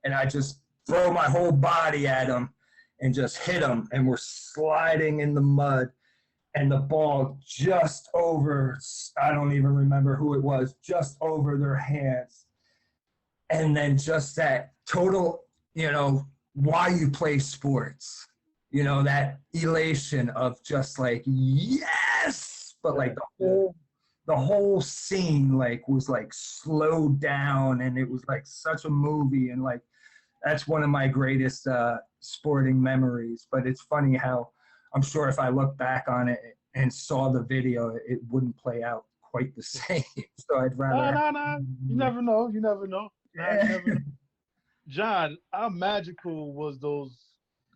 And I just throw my whole body at him and just hit him, and we're sliding in the mud, and the ball just over, I don't even remember who it was, just over their hands. And then just that total, why you play sports, that elation of just yes, but the the whole scene like was like slowed down, and it was like such a movie, and like that's one of my greatest sporting memories. But it's funny how I'm sure if I look back on it and saw the video, it wouldn't play out quite the same. So I'd rather. No. You never know. You never know. Nah, you Yeah. never know. John, how magical was those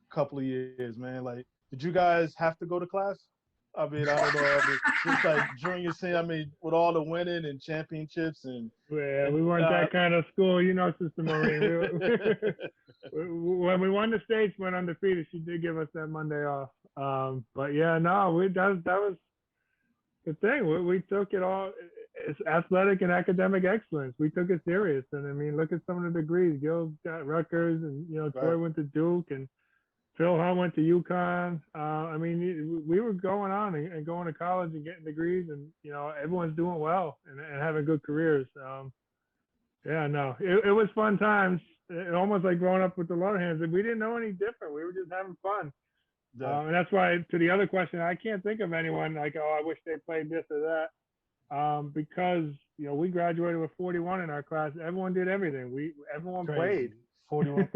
couple of years, man? Like, did you guys have to go to class? I mean, I don't know. I mean, just like junior scene, I mean, with all the winning and championships and Yeah, we weren't that kind of school, you know, Sister Maureen. When we won the states, went undefeated. She did give us that Monday off. But yeah, no, that was the thing. We took it all. It's athletic and academic excellence. We took it serious, and I mean, look at some of the degrees. Gil got Rutgers, and you know, Troy Right. went to Duke, and Phil Hunt went to UConn. I mean, we were going on and going to college and getting degrees, and you know, everyone's doing well and having good careers. Yeah, no, it was fun times. It almost like growing up with the Lauterhahns, and we didn't know any different. We were just having fun. Yeah. And that's why, to the other question, I can't think of anyone like, oh, I wish they played this or that. Because you know, we graduated with 41 in our class. Everyone did everything. Everyone Crazy. played. 41.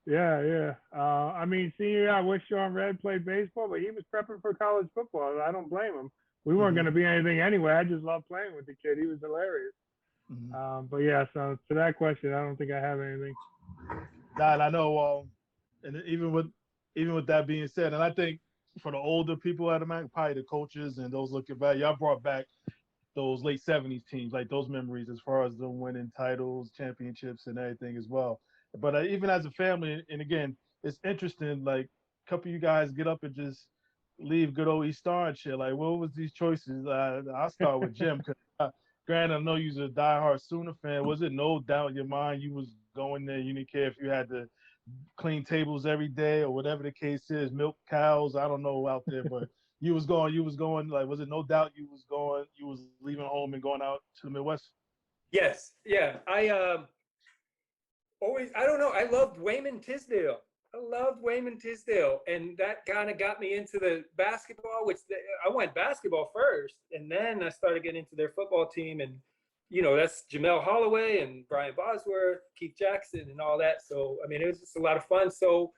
Yeah. I mean, senior year, I wish Sean Red played baseball, but he was prepping for college football. I don't blame him. We weren't going to be anything anyway. I just loved playing with the kid. He was hilarious. But yeah, so to that question, I don't think I have anything. That I know. And even with that being said, and I think for the older people at the Mac, probably the coaches and those looking back, y'all brought back those late 70s teams, like those memories as far as them winning titles, championships, and everything as well. But even as a family, and again, it's interesting, like a couple of you guys get up and just leave good old East Star and shit. Like, what was these choices? I'll start with Jim, because granted, I know you're a diehard Sooner fan. Was it no doubt in your mind you was going there? You didn't care if you had to clean tables every day or whatever the case is, milk cows, I don't know out there, but you was going, like, was it no doubt you was leaving home and going out to the Midwest? Yes, yeah. I don't know. I loved Wayman Tisdale. And that kind of got me into the basketball, I went basketball first, and then I started getting into their football team, and you know, that's Jamel Holloway and Brian Bosworth, Keith Jackson, and all that. So I mean, it was just a lot of fun. So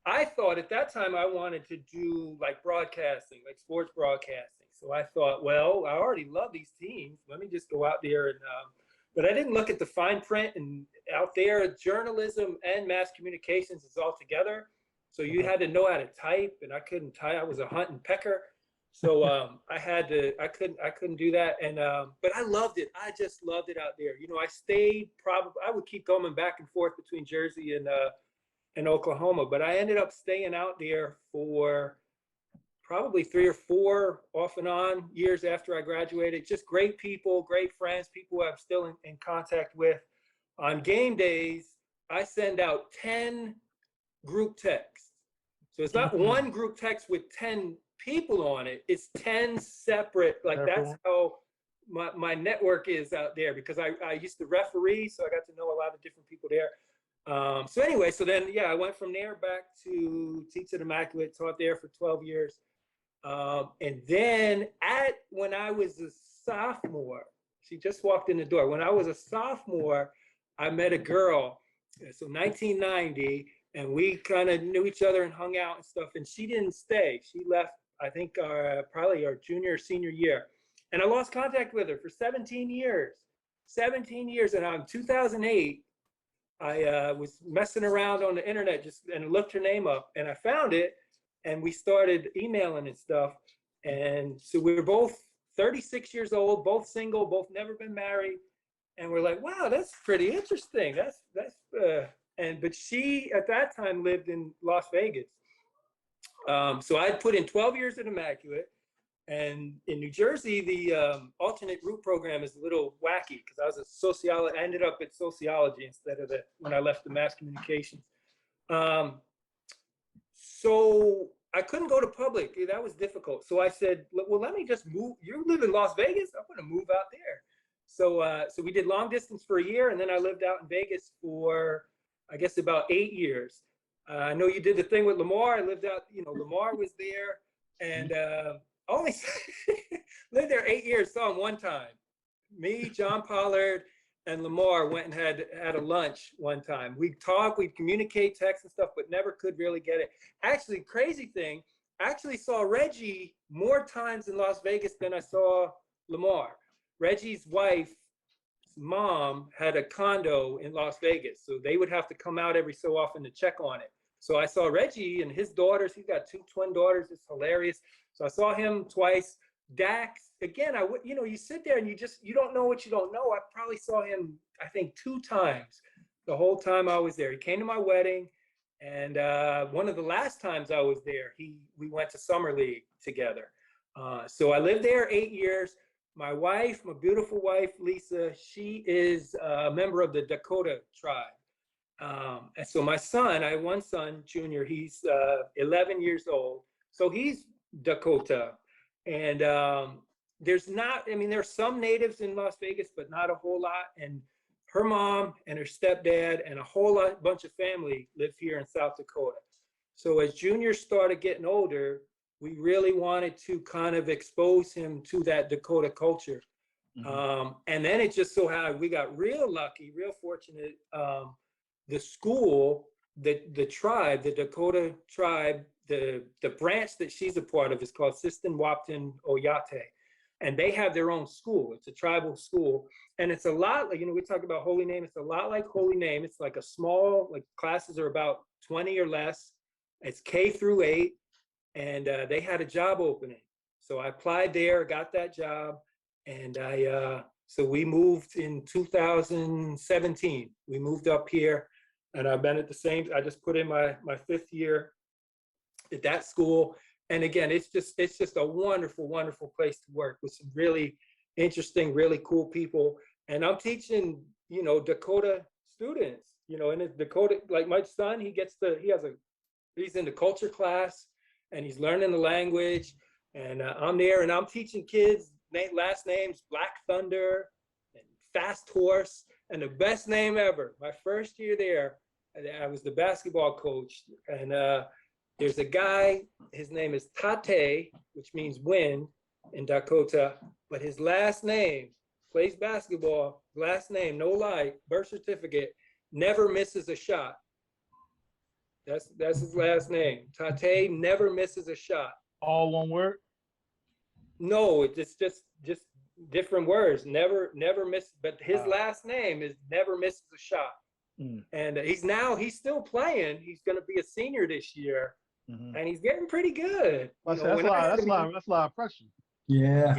I thought at that time I wanted to do like broadcasting, like sports broadcasting. So I thought, well, I already love these teams. Let me just go out there and. But I didn't look at the fine print, and out there, journalism and mass communications is all together. So you had to know how to type, and I couldn't type. I was a hunt and pecker. So I couldn't do that. And, but I loved it. I just loved it out there. You know, I would keep going back and forth between Jersey and Oklahoma, but I ended up staying out there for probably 3 or 4 off and on years after I graduated. Just great people, great friends, people I'm still in contact with. On game days, I send out 10 group texts. So it's not one group text with 10 people on it. It's 10 separate, like that's how my network is out there, because I used to referee, so I got to know a lot of different people there. So anyway, so then, yeah, I went from there back to Teach at Immaculate, taught there for 12 years. And then when I was a sophomore, she just walked in the door. When I was a sophomore, I met a girl, so 1990, and we kind of knew each other and hung out and stuff, and she didn't stay. She left, I think, probably our junior or senior year. And I lost contact with her for 17 years. 17 years, and in 2008, I was messing around on the internet and looked her name up, and I found it. And we started emailing and stuff. And so we were both 36 years old, both single, both never been married. And we're like, wow, that's pretty interesting. But she at that time lived in Las Vegas. So I'd put in 12 years at Immaculate. And in New Jersey, the alternate route program is a little wacky, because I ended up at sociology instead of when I left the mass communications. So I couldn't go to public. That was difficult. So I said, well, let me just move. You live in Las Vegas? I'm going to move out there. So we did long distance for a year, and then I lived out in Vegas for, I guess, about 8 years. I know you did the thing with Lamar. I lived out, Lamar was there. And only lived there 8 years, saw him one time. Me, John Pollard, and Lamar went and had a lunch one time. We'd talk, we'd communicate, text and stuff, but never could really get it. Actually, crazy thing, I actually saw Reggie more times in Las Vegas than I saw Lamar. Reggie's wife's mom had a condo in Las Vegas, so they would have to come out every so often to check on it. So I saw Reggie and his daughters. He's got 2 twin daughters. It's hilarious. So I saw him twice. Dax, again, you sit there and you don't know what you don't know. I probably saw him, I think, 2 times the whole time I was there. He came to my wedding, and one of the last times I was there, we went to Summer League together. So I lived there 8 years. My wife, my beautiful wife, Lisa, she is a member of the Dakota tribe. And so my son, I have one son, Junior, he's 11 years old. So he's Dakota. And there's some natives in Las Vegas, but not a whole lot. And her mom and her stepdad and a bunch of family live here in South Dakota. So as Junior started getting older, we really wanted to kind of expose him to that Dakota culture. Mm-hmm. And then it just so happened, we got real lucky, real fortunate. The school, the tribe, the Dakota tribe, the branch that she's a part of is called Sistan Waptin Oyate. And they have their own school. It's a tribal school. And it's a lot like, we talk about Holy Name. It's a lot like Holy Name. It's like a small, classes are about 20 or less. It's K through 8. And they had a job opening. So I applied there, got that job. And so we moved in 2017. We moved up here. And I've been at I just put in my 5th year at that school. And again, it's just a wonderful, wonderful place to work with some really interesting, really cool people. And I'm teaching, Dakota students, and it's Dakota, like my son, he's in the culture class and he's learning the language. And I'm there and I'm teaching kids last names, Black Thunder and Fast Horse, and the best name ever. My first year there, I was the basketball coach, and there's a guy, his name is Tate, which means wind in Dakota, but his last name, plays basketball, last name, no lie, birth certificate, never misses a shot. That's his last name. Tate never misses a shot. All one word? No, it's just different words. Never miss. But his last name is never misses a shot. Mm. And he's still playing. He's going to be a senior this year, and he's getting pretty good. That's a lot of pressure. Yeah.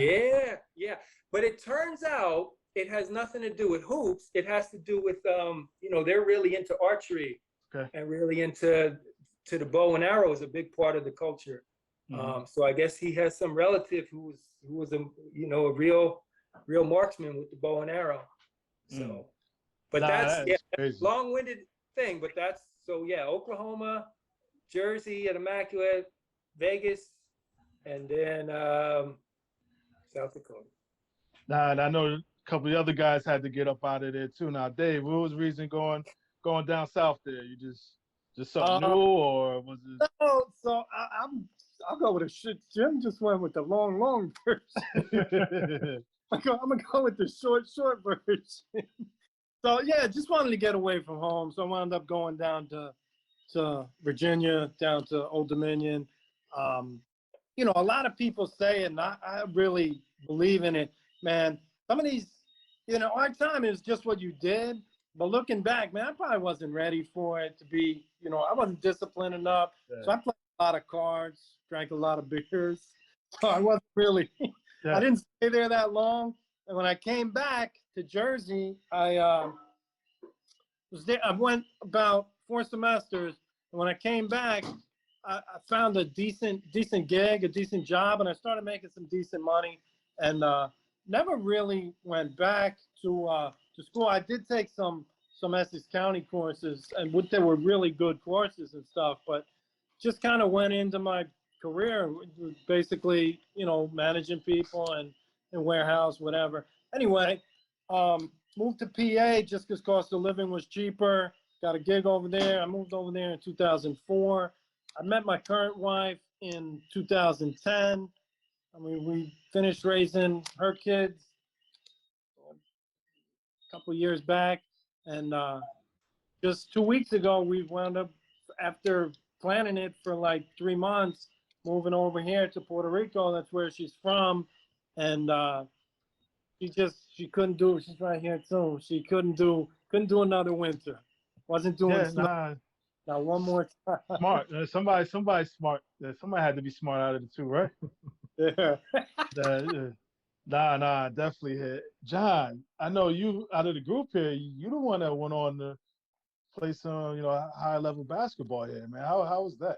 Yeah. But it turns out it has nothing to do with hoops. It has to do with they're really into archery. Okay. And really into the bow and arrow is a big part of the culture. Mm-hmm. So I guess he has some relative who was a real marksman with the bow and arrow. So, but that's long-winded thing. But that's Oklahoma, Jersey at Immaculate, Vegas, and then South Dakota. Nah, and I know a couple of other guys had to get up out of there too. Now, Dave, what was the reason going down south there? You just something new, or was it? No, so I'll go with a shit. Jim just went with the long version. I'm gonna go with the short version. So yeah, just wanted to get away from home. So I wound up going down to Virginia, down to Old Dominion. A lot of people say it, and I really believe in it, man. Some of these, our time is just what you did. But looking back, man, I probably wasn't ready for it to be, I wasn't disciplined enough. Yeah. So I played a lot of cards, drank a lot of beers. So I wasn't really, I didn't stay there that long. And when I came back to Jersey, I was there. I went about 4 semesters. And when I came back, I found a decent gig, a decent job, and I started making some decent money. And never really went back to school. I did take some Essex County courses, and they were really good courses and stuff, but just kind of went into my career, basically, managing people and warehouse, whatever. Anyway, moved to PA just because cost of living was cheaper. Got a gig over there. I moved over there in 2004. I met my current wife in 2010. I mean, we finished raising her kids a couple years back, and just 2 weeks ago, we wound up, after planning it for like 3 months, moving over here to Puerto Rico. That's where she's from, and she couldn't do. She's right here too. She couldn't do another winter. Wasn't doing Yeah, snow. nah, Now one more time. smart. Somebody smart. Somebody had to be smart out of the two, right? Yeah. Uh, nah, definitely hit. John, I know you out of the group here. You the one that went on to play some, high level basketball here, man. How was that?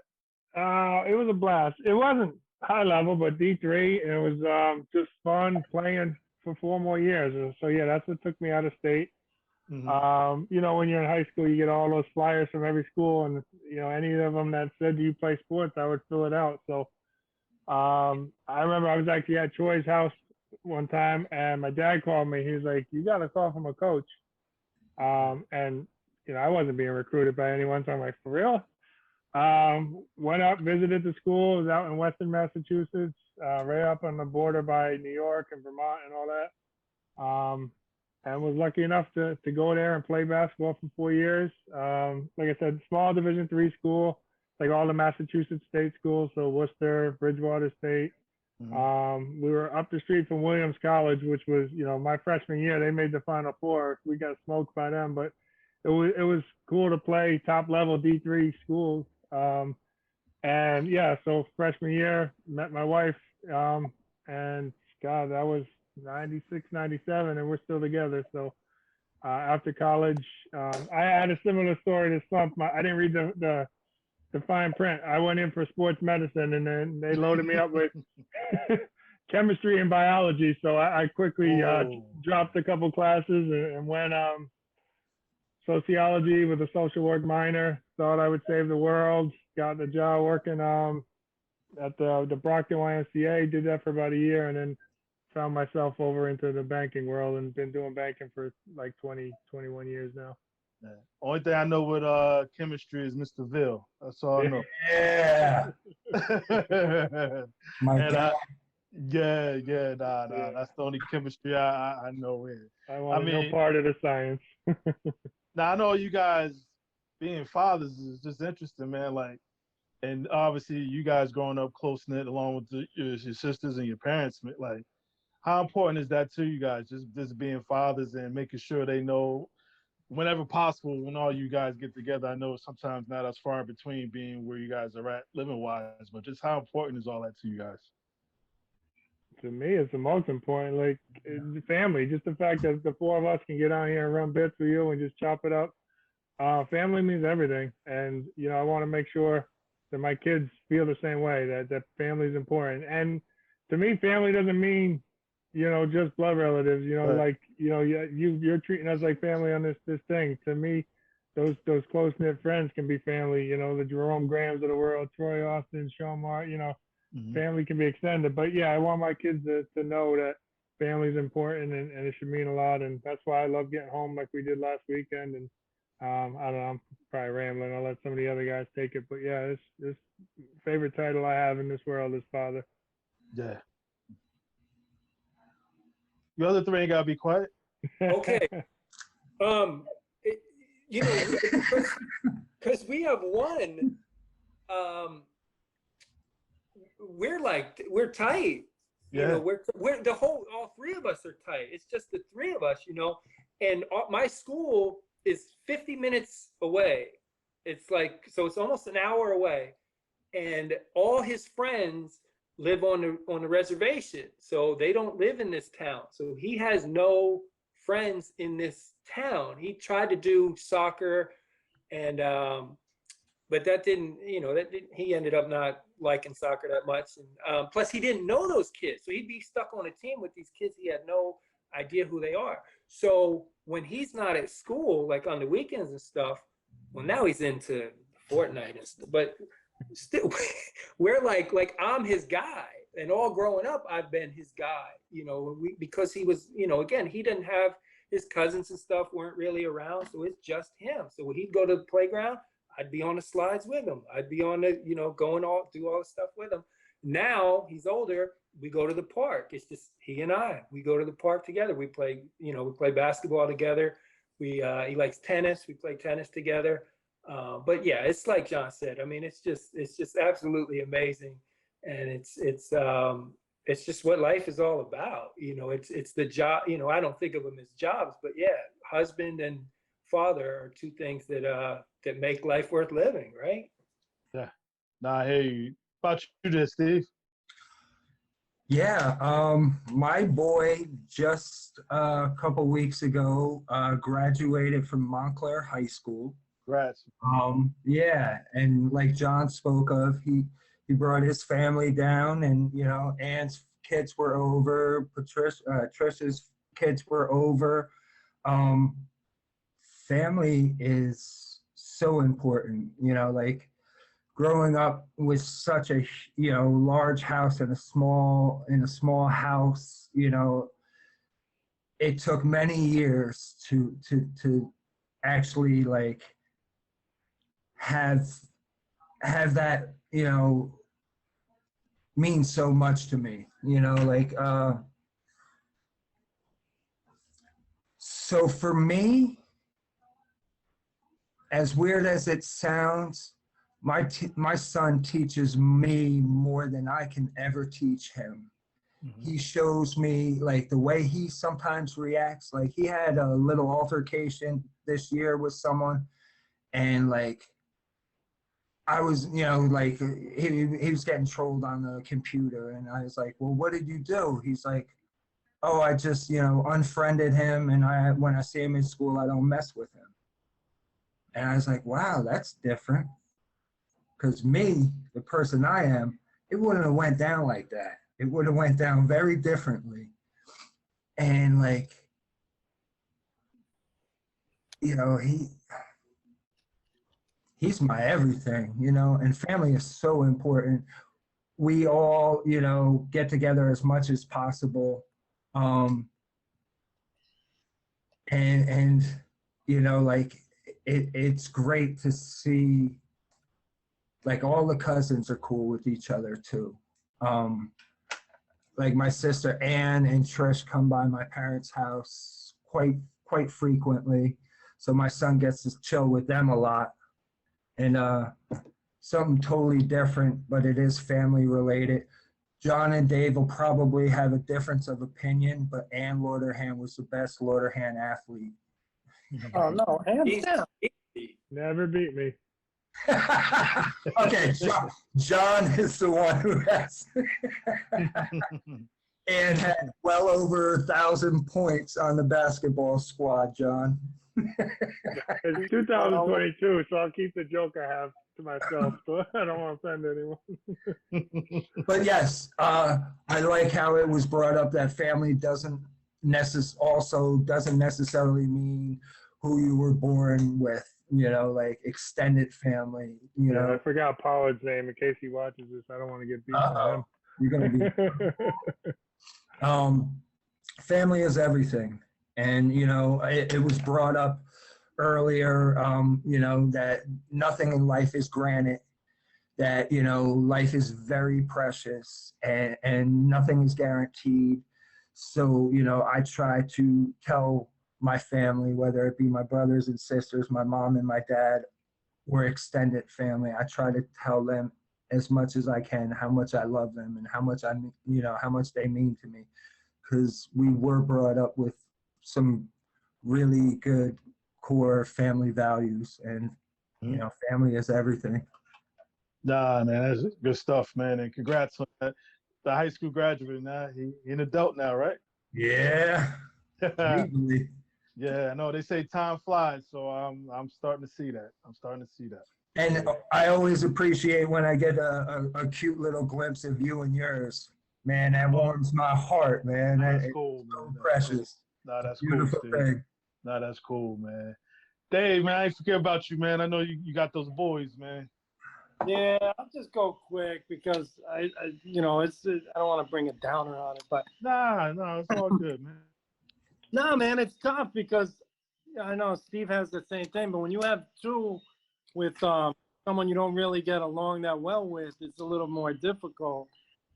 It was a blast. It wasn't high level, but D3. And it was just fun playing for 4 more years. And so yeah, that's what took me out of state. Mhm. When you're in high school, you get all those flyers from every school, and any of them that said, "Do you play sports?" I would fill it out. So I remember I was actually at Troy's house one time, and my dad called me. He was like, "You got a call from a coach," and I wasn't being recruited by anyone, so I'm like, "For real?" Went up, visited the school. It was out in Western Massachusetts, right up on the border by New York and Vermont and all that. And was lucky enough to go there and play basketball for 4 years. Like I said, small Division III school, like all the Massachusetts state schools, so Worcester, Bridgewater State. Mhm. We were up the street from Williams College, which was, my freshman year. They made the Final Four. We got smoked by them, but it was cool to play top level D3 schools. And yeah, so freshman year, met my wife, and God, that was 96, 97, and we're still together. So after college, I had a similar story to Slump. I didn't read the fine print. I went in for sports medicine, and then they loaded me up with chemistry and biology. So I quickly Oh. dropped a couple classes and went sociology with a social work minor. Thought I would save the world. Got the job working at the Brockton YMCA. Did that for about a year, and then found myself over into the banking world and been doing banking for like 20, 21 years now. Yeah. Only thing I know with chemistry is Mr. Ville. That's all I know. Yeah. My And God. nah. That's the only chemistry I know here. I wanted no mean, part of the science. now I know you guys being fathers is just interesting, man. Like, and obviously you guys growing up close knit along with your sisters and your parents. Like, how important is that to you guys? Just being fathers and making sure they know whenever possible when all you guys get together. I know sometimes not as far between being where you guys are at living wise, but just how important is all that to you guys? To me, it's the most important. Like the family, just the fact that the four of us can get out here and run bits with you and just chop it up. Family means everything, and I want to make sure that my kids feel the same way. That family is important. And to me, family doesn't mean just blood relatives. Right. Like you're treating us like family on this thing. To me, those close knit friends can be family. The Jerome Grahams of the world, Troy Austin, Sean Mart. Mhm. Family can be extended. But yeah, I want my kids to know that family is important and it should mean a lot. And that's why I love getting home like we did last weekend. And I don't know, I'm probably rambling. I'll let some of the other guys take it. But yeah, this favorite title I have in this world is father. Yeah. The other three ain't gotta be quiet. Okay. It, because we have one, we're tight. Yeah. We're all three of us are tight. It's just the three of us, and my school is 50 minutes away. It's like, so it's almost an hour away, and all his friends live on the reservation, so they don't live in this town. So he has no friends in this town. He tried to do soccer, and but that didn't, he ended up not liking soccer that much. And plus, he didn't know those kids, so he'd be stuck on a team with these kids he had no idea who they are. So when he's not at school, like on the weekends and stuff, well, now he's into Fortnite and stuff, but still, we're like I'm his guy, and all growing up I've been his guy, because he was, again, he didn't have his cousins and stuff weren't really around, so it's just him. So when he'd go to the playground, I'd be on the slides with him. I'd be on the, do all the stuff with him. Now he's older. We go to the park. It's just he and I. We go to the park together. We play, we play basketball together. He likes tennis. We play tennis together. But yeah, it's like John said. I mean, it's just absolutely amazing, and it's just what life is all about. It's the job. I don't think of them as jobs, but yeah, husband and father are two things that make life worth living, right? Yeah. Nah, hey, about you there, Steve? Yeah, my boy just a couple weeks ago graduated from Montclair High School. Congrats. Yeah, and like John spoke of, he brought his family down, and Ann's kids were over, Trish's kids were over. Family is so important, like growing up with such a large house in a small house. It took many years to actually like have that mean so much to me, like so for me, as weird as it sounds, my son teaches me more than I can ever teach him. He shows me like the way he sometimes reacts. Like he had a little altercation this year with someone, and like I was, like he was getting trolled on the computer, and I was like, well, what did you do? He's like, oh, I just, unfriended him, and when I see him in school, I don't mess with him. And I was like, wow, that's different. Because me, the person I am, it wouldn't have went down like that. It would have went down very differently. And like, he's my everything, and family is so important. We all, get together as much as possible. And like it's great to see like all the cousins are cool with each other too. Like my sister Ann and Trish come by my parents' house quite frequently. So my son gets to chill with them a lot. And something totally different, but it is family related. John and Dave will probably have a difference of opinion, but Ann Lauterhahn was the best Lauterhahn athlete. Oh no, hands down. Never beat me. Okay, John is the one who has and had well over 1,000 points on the basketball squad, John. It's 2022, so I'll keep the joke I have to myself, so I don't want to offend anyone. But yes, I like how it was brought up that family doesn't necessarily mean who you were born with, like extended family, Yeah, I forgot Pollard's name in case he watches this. I don't want to get beat by him. You're going to be. Family is everything. And, it was brought up earlier, that nothing in life is granted, that, life is very precious and nothing is guaranteed. So, I try to tell my family, whether it be my brothers and sisters, my mom and my dad, or extended family, I try to tell them as much as I can how much I love them and how much how much they mean to me. Because we were brought up with some really good core family values, and family is everything. Nah, man, that's good stuff, man. And congrats on that. The high school graduate now. He's an adult now, right? Yeah. Yeah, I know they say time flies, so I'm starting to see that. And I always appreciate when I get a cute little glimpse of you and yours. Man, that warms my heart, man. That's cool, man. So precious. Nah, that's Beautiful cool, thing. Nah, that's cool, man. Dave, man, I ain't forget about you, man. I know you got those boys, man. Yeah, I'll just go quick because I it's I don't want to bring a downer on it, but Nah, it's all good, man. no, man, it's tough because I know Steve has the same thing, but when you have two with someone you don't really get along that well with, it's a little more difficult.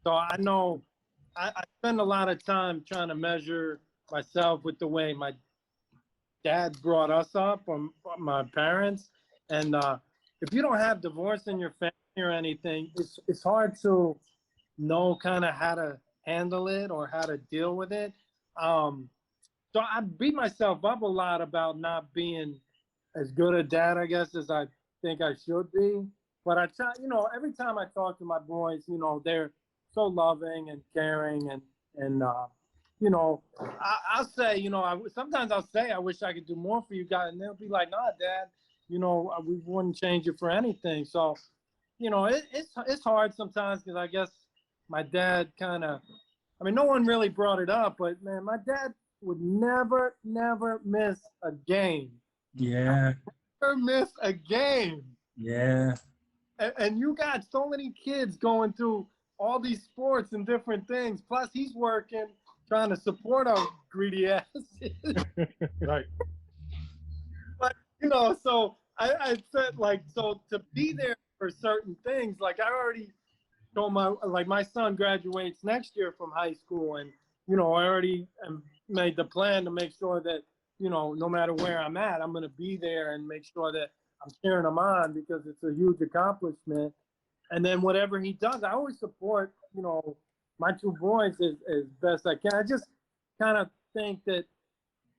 So I know I spend a lot of time trying to measure myself with the way my dad brought us up, or my parents. And if you don't have divorce in your family or anything, it's hard to know kind of how to handle it or how to deal with it. So I beat myself up a lot about not being as good a dad, I guess, as I think I should be. But I try, every time I talk to my boys, they're so loving and caring, and I'll say, sometimes I'll say I wish I could do more for you guys, and they'll be like, "Nah, Dad, we wouldn't change it for anything." So, it's hard sometimes because I guess my dad kind of, I mean, no one really brought it up, but man, my dad would never miss a game. Yeah. Never miss a game. Yeah. And you got so many kids going through all these sports and different things. Plus, he's working, trying to support our greedy asses. Right. But, so I said, so to be there for certain things, like I already told my son graduates next year from high school, and, I already made the plan to make sure that, no matter where I'm at, I'm going to be there and make sure that I'm cheering him on because it's a huge accomplishment. And then whatever he does, I always support, my two boys as best I can. I just kind of think that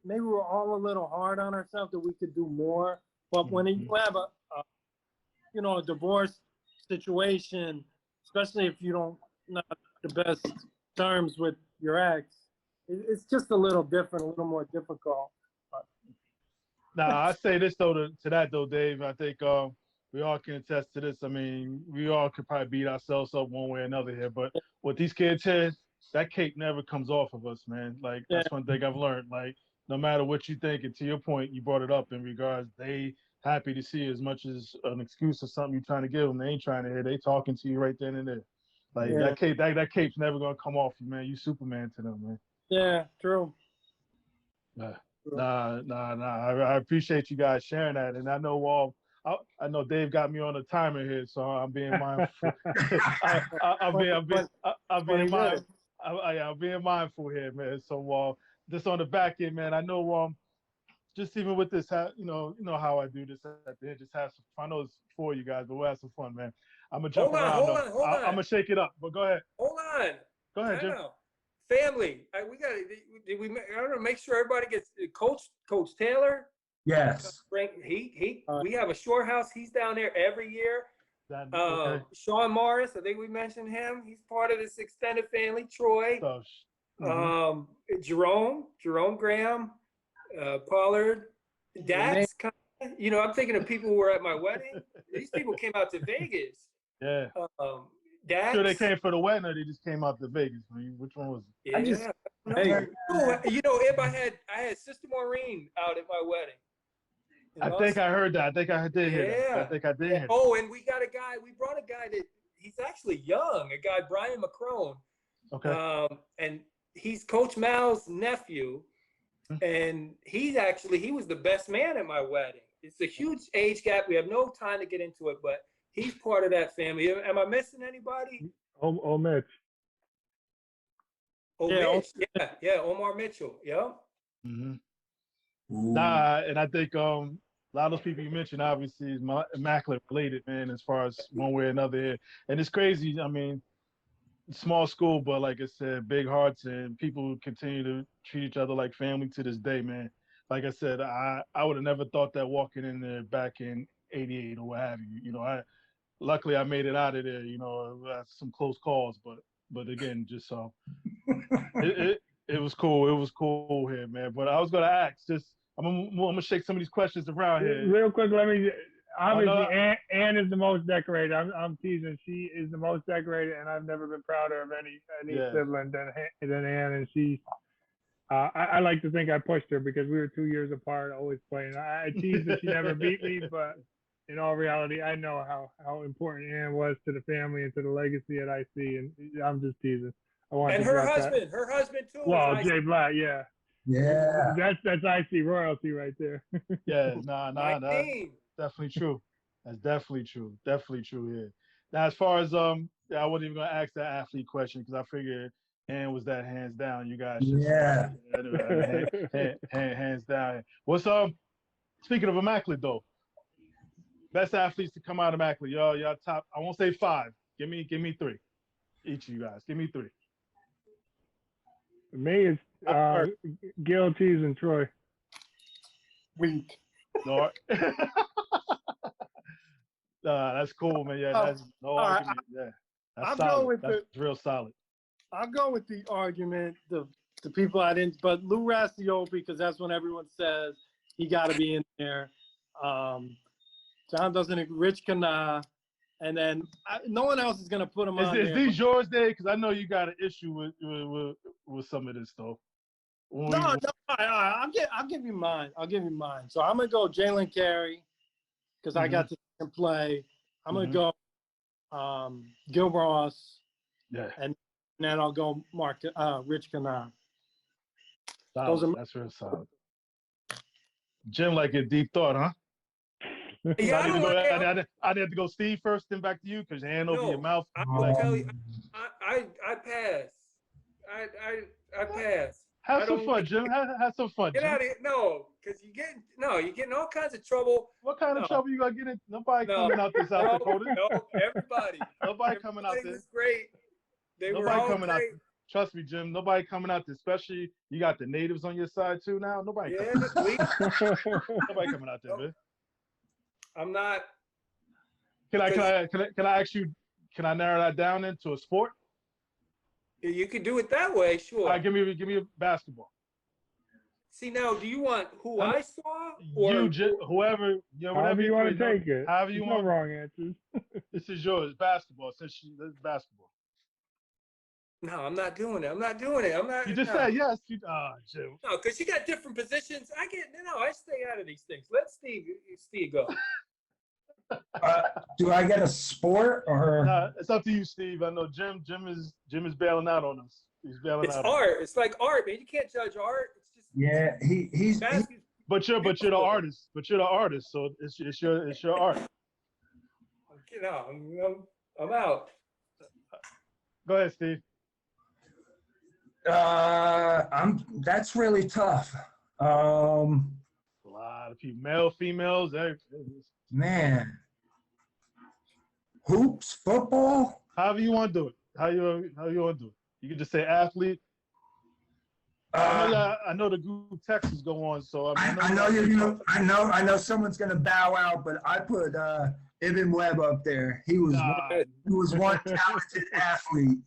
maybe we're all a little hard on ourselves, that we could do more. But when you have a divorce situation, especially if you don't not the best terms with your ex, it's just a little different, a little more difficult. Now, I say this though to that though, Dave. I think we all can attest to this. I mean, we all could probably beat ourselves up one way or another here, but with these kids here, that cape never comes off of us, man. Like that's one thing I've learned. Like no matter what you think, and to your point, you brought it up in regards, they happy to see you as much as an excuse or something you're trying to give them. They ain't trying to hear. They talking to you right then and there. Like that cape, that cape's never gonna come off you, man. You Superman to them, man. Yeah, true. Nah. I appreciate you guys sharing that, and I know I know Dave got me on a timer here, so I'm being mindful. I'm being mindful here, man. So just on the back end, man, I know just even with this, you know how I do this at the end, just have some fun. I know it's for you guys, but we'll have some fun, man. I'm gonna jump around. Hold on. I'm gonna shake it up, but go ahead. Hold on. Go ahead, Jim. Family, we got to. I don't know. Make sure everybody gets Coach Taylor. Yes. We have a shore house. He's down there every year. Okay. Sean Morris, I think we mentioned him. He's part of this extended family. Troy. Jerome Graham, Pollard, Dax. I'm thinking of people who were at my wedding. These people came out to Vegas. Yeah. Dax. Sure, they came for the wedding, or they just came out to Vegas. I mean, which one was it? Yeah. Ib, I had Sister Maureen out at my wedding. I think I heard that. I think I did hear that. I think I did hear that. Oh, and we brought a guy that he's actually young, a guy, Brian McCrone. Okay. And he's Coach Mal's nephew. And he was the best man at my wedding. It's a huge age gap. We have no time to get into it, but he's part of that family. Am I missing anybody? Mitch. Mitch. Yeah, Omar Mitchell. Yeah. Nah, and I think a lot of those people you mentioned obviously is immaculate related, man, as far as one way or another here. And it's crazy. I mean, small school, but like I said, big hearts, and people continue to treat each other like family to this day, man. Like I said, I would have never thought that walking in there back in '88 or what have you. Luckily I made it out of there. Some close calls, but again, just it was cool. It was cool here, man. But I was gonna ask, I'm gonna shake some of these questions around here. Real quick, let me. Obviously, Ann is the most decorated. I'm teasing. She is the most decorated, and I've never been prouder of any sibling than Ann. And she, I like to think I pushed her because we were 2 years apart, always playing. I teased that she never beat me, but in all reality, I know how important Ann was to the family and to the legacy at IC, and I'm just teasing. And her husband too. Well, Jay Black, yeah. Yeah. That's IC royalty right there. Yeah, nah, that's definitely true. That's definitely true. Definitely true here. Now, as far as yeah, I wasn't even gonna ask that athlete question because I figured Ann was that hands down. You guys just Yeah. hands down. What's speaking of immaculate though, best athletes to come out of immaculate. Y'all top. I won't say 5. Give me 3. Each of you guys. Give me 3. For me, it's Gil Cheese and Troy. Weak. No. That's cool, man. Yeah, that's no argument. Yeah, that's I'll solid. go with That's real solid. I'll go with the argument, the people I didn't, but Lou Rasciopi, because that's when everyone says he got to be in there. John doesn't, Rich Kana, and then no one else is gonna put him on Is there. these yours, Dave? Because I know you got an issue with some of this stuff. No, I'll give you mine. I'll give you mine. So I'm gonna go Jalen Carey because I got to see him play. I'm gonna go Gil Ross. Yeah. And then I'll go Rich Kana. That's real solid. Jim, like a deep thought, huh? Yeah, I need to go Steve first, then back to you because your hand over your mouth. I will tell you, I pass. I pass. Have some fun, Jim. Have some fun. Get out of here. No, because you're getting all kinds of trouble. What kind of trouble you gonna get in? Nobody coming out this South Dakota. No, everybody. Nobody coming out Everybody this. was great. They were Nobody all coming out. great. Trust me, Jim. Nobody coming out this. Especially you got the natives on your side too now. Nobody. Yeah, Nobody coming out there, man. I'm not. Can I ask you? Can I narrow that down into a sport? You could do it that way, sure. All right, give me a basketball. See now, do you want who I saw Or whoever, whatever you want to take it. However you There's want. no wrong answers. This is yours, basketball. This is basketball. No, I'm not doing it. I'm not doing it. I'm not. You just said yes. Jim. No, because you got different positions. I stay out of these things. Let Steve go. Do I get a sport or? It's up to you, Steve. I know Jim is bailing out on us. He's bailing It's out. art. It's like art, man. You can't judge art. It's just He's But you're the artist. But you're the artist, so it's your art. I'm out. Go ahead, Steve. That's really tough. A lot of people, male, females, Man. Hoops, football. however you want to do it. How you want to do it? You can just say athlete. I know the group texts go on, so I know someone's gonna bow out, but I put Ibn Webb up there. He was one talented athlete.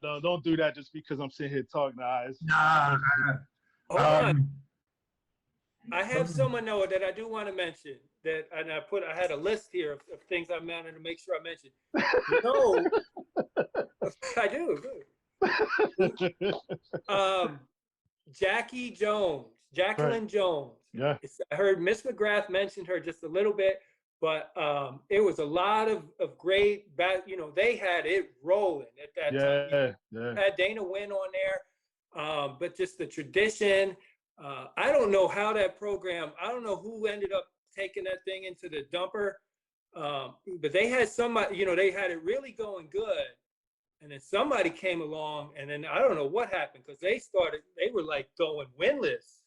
Don't do that just because I'm sitting here talking. Hold on. I have someone, Noah, that I do want to mention. I had a list here of things I wanted to make sure I mentioned. No, I do. Good. Jacqueline Jones. Yeah. I heard Miss McGrath mentioned her just a little bit, but it was a lot of great. They had it rolling at that time. Yeah. Had Dana Wynn on there, but just the tradition. I don't know how that program. I don't know who ended up taking that thing into the dumper, but they had somebody. They had it really going good. And then somebody came along, and then I don't know what happened because they were like going winless.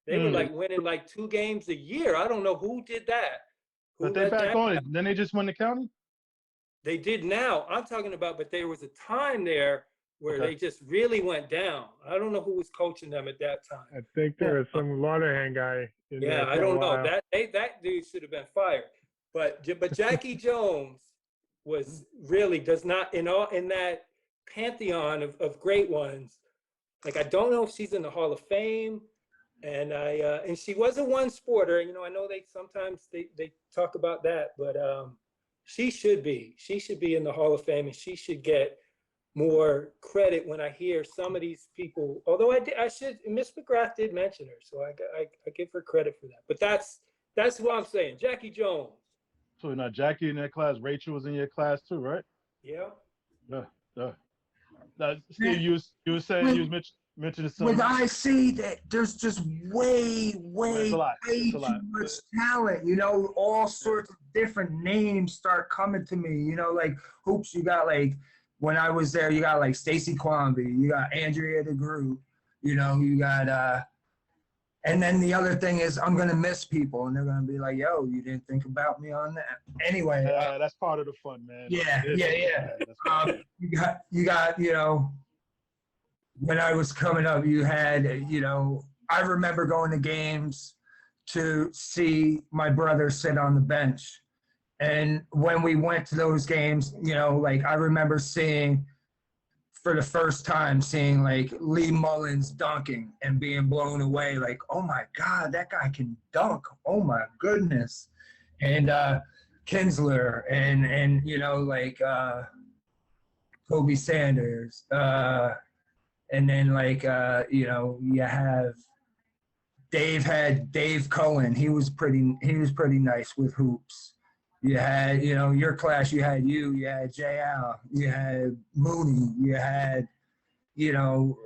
They were like winning like 2 games a year. I don't know who did that. But they back on it. Then they just won the county? They did now. I'm talking about, but there was a time there where they just really went down. I don't know who was coaching them at that time. I think there was some Lauterhand guy. I don't know. That dude should have been fired. But Jackie Jones does not in that pantheon of great ones. Like I don't know if she's in the Hall of Fame, and she was a one sporter. I know they sometimes they talk about that, but she should be in the Hall of Fame, and she should get more credit when I hear some of these people. Although I should. Miss McGrath did mention her, so I give her credit for that. But that's what I'm saying. Jackie Jones. So not Jackie in that class. Rachel was in your class too, right? Yeah. Yeah. Steve, you were saying you was mentioning. mention some. With IC, that there's just way It's a lot. too much talent. You know, all sorts of different names start coming to me. You know, like hoops. You got like when I was there, you got like Stacy Quamby, you got Andrea DeGroot. You know, you got and then the other thing is I'm gonna miss people, and they're gonna be like, "Yo, you didn't think about me on that." Anyway, that's part of the fun, man. Yeah. You got, you know, when I was coming up, you had, you know, I remember going to games to see my brother sit on the bench. And when we went to those games, you know, like I remember seeing, for the first time, seeing like Lee Mullins dunking and being blown away, like, oh my God, that guy can dunk. Oh my goodness. And Kinsler and you know, like Kobe Sanders. And then like you know, you have Dave Cohen. He was pretty nice with hoops. You had, you know, your class, you had Jay Al, you had Mooney, you had, you know,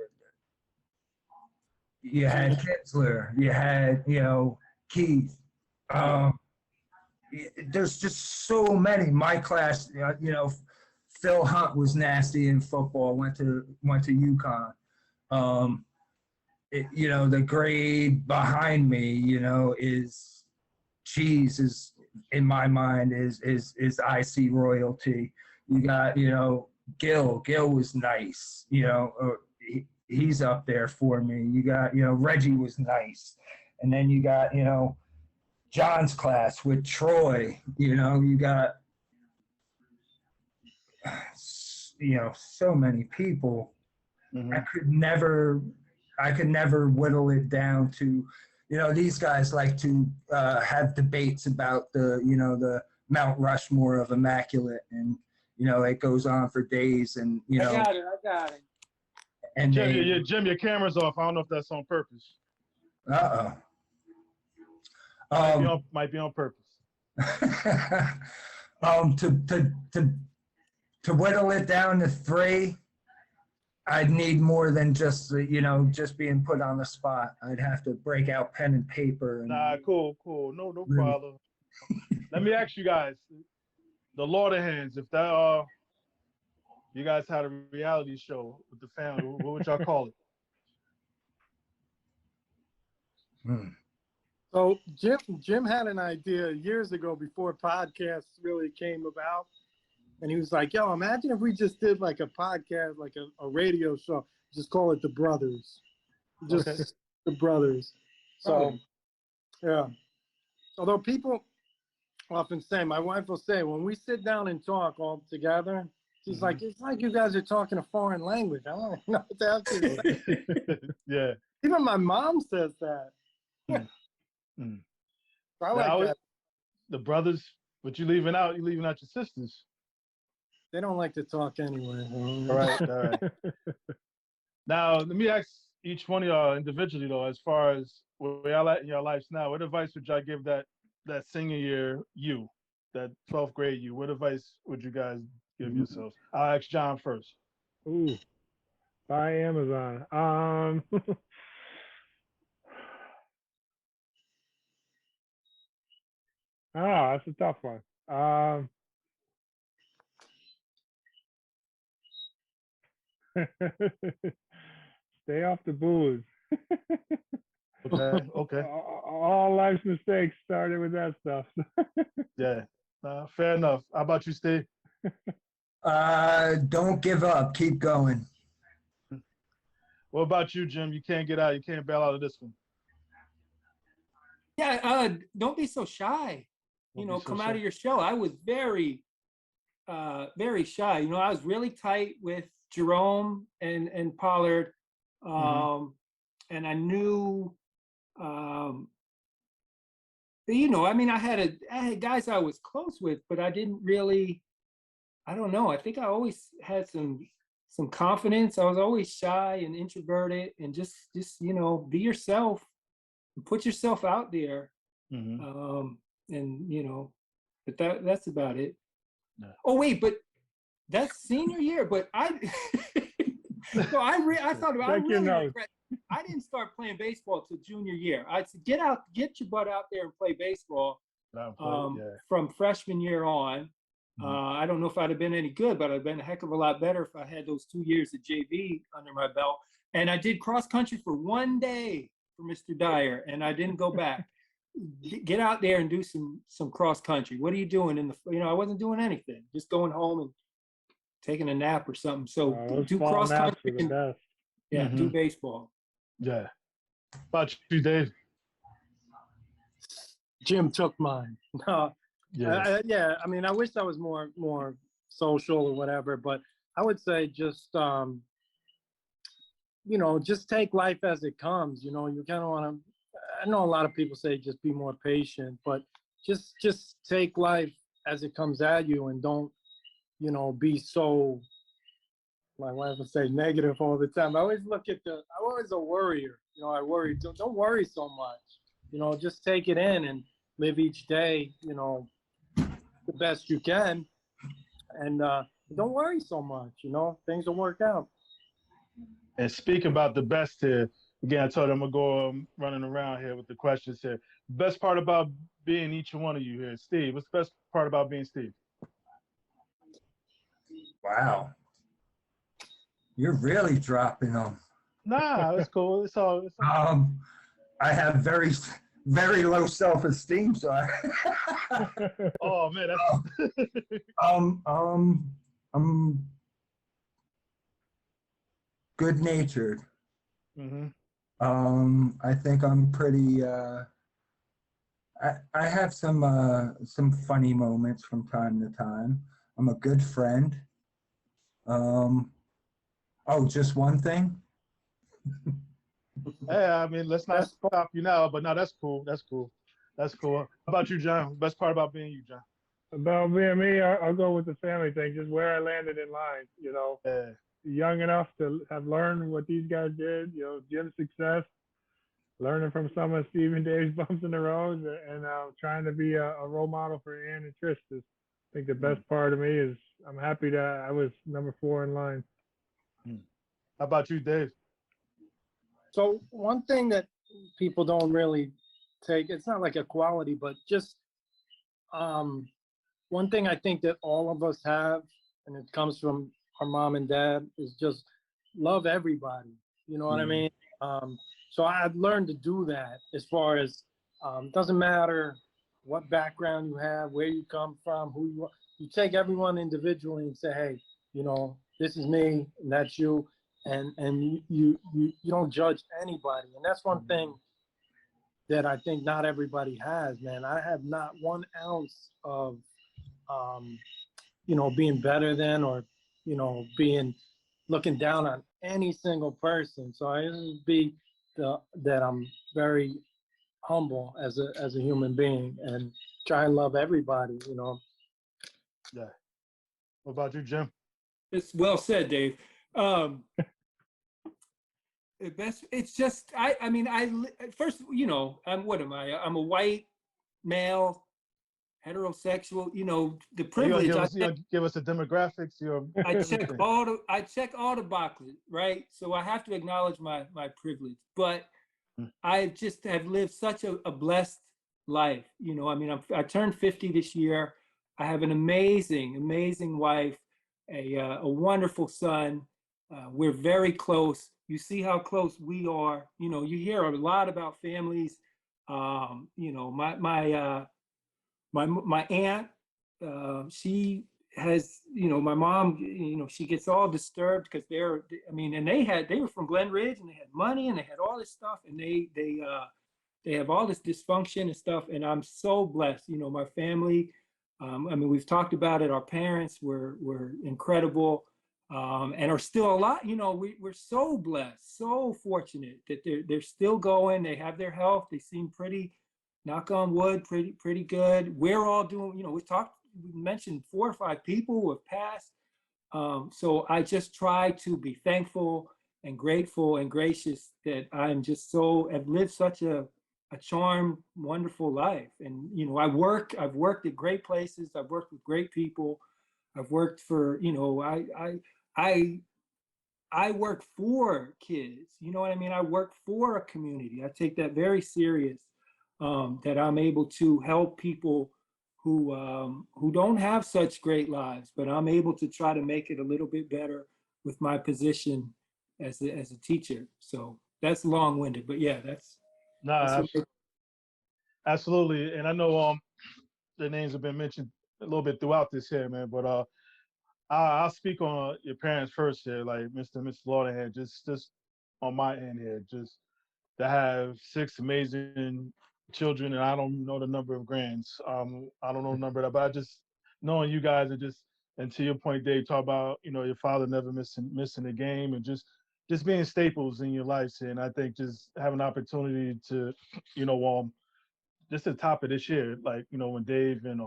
you had Kinsler, you had, you know, Keith. There's just so many. My class, you know, Phil Hunt was nasty in football, went to UConn. You know, the grade behind me, you know, is Cheese is, in my mind, is IC royalty. You got, you know, Gil was nice, you know, he's up there for me. You got, you know, Reggie was nice. And then you got, you know, John's class with Troy, you know, you got, you know, so many people. Mm-hmm. I could never whittle it down to, you know, these guys like to have debates about the, you know, the Mount Rushmore of Immaculate, and, you know, it goes on for days, and, you know. I got it. And Jim, your camera's off. I don't know if that's on purpose. Might be on purpose. To whittle it down to 3, I'd need more than just, you know, just being put on the spot. I'd have to break out pen and paper. Nah, cool. No problem. Let me ask you guys, the Lauterhahns, if that you guys had a reality show with the family, what would y'all call it? So Jim had an idea years ago before podcasts really came about. And he was like, yo, imagine if we just did like a podcast, like a radio show, just call it The Brothers. Just The Brothers. So, yeah. Although people often say, my wife will say, when we sit down and talk all together, she's like, it's like you guys are talking a foreign language. I don't know what the hell you're saying. Yeah. Even my mom says that. So I like that. The brothers, but you're leaving out your sisters. They don't like to talk anyway. All right. Now, let me ask each one of y'all individually, though, as far as where y'all at in your lives now, what advice would y'all give that senior year you, that 12th grade you? What advice would you guys give yourselves? I'll ask John first. Ooh, buy Amazon. Oh, that's a tough one. Stay off the booze. Okay. All life's mistakes started with that stuff. Yeah, fair enough. How about you, Steve? Don't give up. Keep going. What about you, Jim? You can't get out. You can't bail out of this one. Yeah, don't be so shy. You know, come out of your shell. I was very, very shy. You know, I was really tight with Jerome and Pollard, and I knew, you know, I mean, I had guys I was close with, but I didn't really, I don't know. I think I always had some confidence. I was always shy and introverted, and just you know, be yourself, and put yourself out there. And you know, but that's about it. Yeah. Oh wait, but that's senior year. But So I thought about. I Check your really notes. regret. I didn't start playing baseball till junior year. I said, get your butt out there and play baseball. Yeah. From freshman year on. Mhm. I don't know if I'd have been any good, but I'd been a heck of a lot better if I had those 2 years at JV under my belt. And I did cross country for 1 day for Mr. Dyer, and I didn't go back. Get out there and do some cross country. What are you doing I wasn't doing anything, just going home and taking a nap or something. So Those do fall cross naps country are the and best. do baseball. Yeah. About you, Dave? Jim took mine. No, Yeah. yeah. I mean, I wish I was more social or whatever, but I would say just just take life as it comes. You kind of want to. I know a lot of people say just be more patient, but just take life as it comes at you, and don't be so, my wife would say, negative all the time. I'm always a worrier. I worry. Don't worry so much. Just take it in and live each day, the best you can. And don't worry so much, things will work out. And speak about the best here. Again, I told you I'm gonna go running around here with the questions here. Best part about being each one of you here, Steve. What's the best part about being Steve? Wow. You're really dropping them. Nah, it's cool. It's all. I have very, very low self-esteem, so Oh man, that's. I'm good-natured. Mm-hmm. I think I'm pretty. I have some funny moments from time to time. I'm a good friend. Just one thing. Yeah, I mean, let's not stop you now, but no, that's cool. That's cool. That's cool. How about you, John? Best part about being you, John? About being me, I'll go with the family thing, just where I landed in line, Yeah. young enough to have learned what these guys did, Jim's success, learning from some of Steve and Dave's bumps in the road, and trying to be a role model for Ann and Tristan. I think the best part of me is I'm happy that I was number 4 in line. How about you, Dave? So one thing that people don't really take, it's not like a quality, but just one thing I think that all of us have, and it comes from our mom and dad, is just love everybody. You know what I mean? So I've learned to do that as far as, doesn't matter what background you have, where you come from, who you are. You take everyone individually and say, hey, this is me and that's you. And you don't judge anybody. And that's one thing that I think not everybody has, man. I have not 1 ounce of, being better than, or, being looking down on any single person. So I just be that I'm very humble as a human being and try and love everybody, Yeah. What about you, Jim? It's well said, Dave. It's just first, what am I? I'm a white male, heterosexual. The privilege. You gonna give us the demographics? I check all the boxes, right? So I have to acknowledge my privilege, but I just have lived such a blessed life. I turned 50 this year. I have an amazing wife, a wonderful son. We're very close. You see how close we are. You hear a lot about families. My aunt, she has, my mom, she gets all disturbed because they were from Glen Ridge and they had money and they had all this stuff, and they have all this dysfunction and stuff. And I'm so blessed. My family, we've talked about it. Our parents were incredible. And are still alive. We're so blessed, so fortunate that they're still going. They have their health. They seem pretty, knock on wood, pretty good. We're all doing. We mentioned 4 or 5 people who have passed. So I just try to be thankful and grateful and gracious that I'm just have lived such a charmed, wonderful life. And I've worked at great places. I've worked with great people. I've worked for, I work for kids. You know what I mean? I work for a community. I take that very serious. That I'm able to help people who don't have such great lives, but I'm able to try to make it a little bit better with my position as a teacher. So that's long-winded, but yeah, that's Nah, what absolutely. And I know the names have been mentioned a little bit throughout this here, man. But I'll speak on your parents first here, like Mr. and Mrs. Lauterhahn, just on my end here, just to have 6 amazing children, and I don't know the number of grands. I don't know the number of that, but I just knowing you guys and just and to your point, Dave, talk about your father never missing a game and just being staples in your life. And I think just having an opportunity to, just at the top of this year, like when Dave and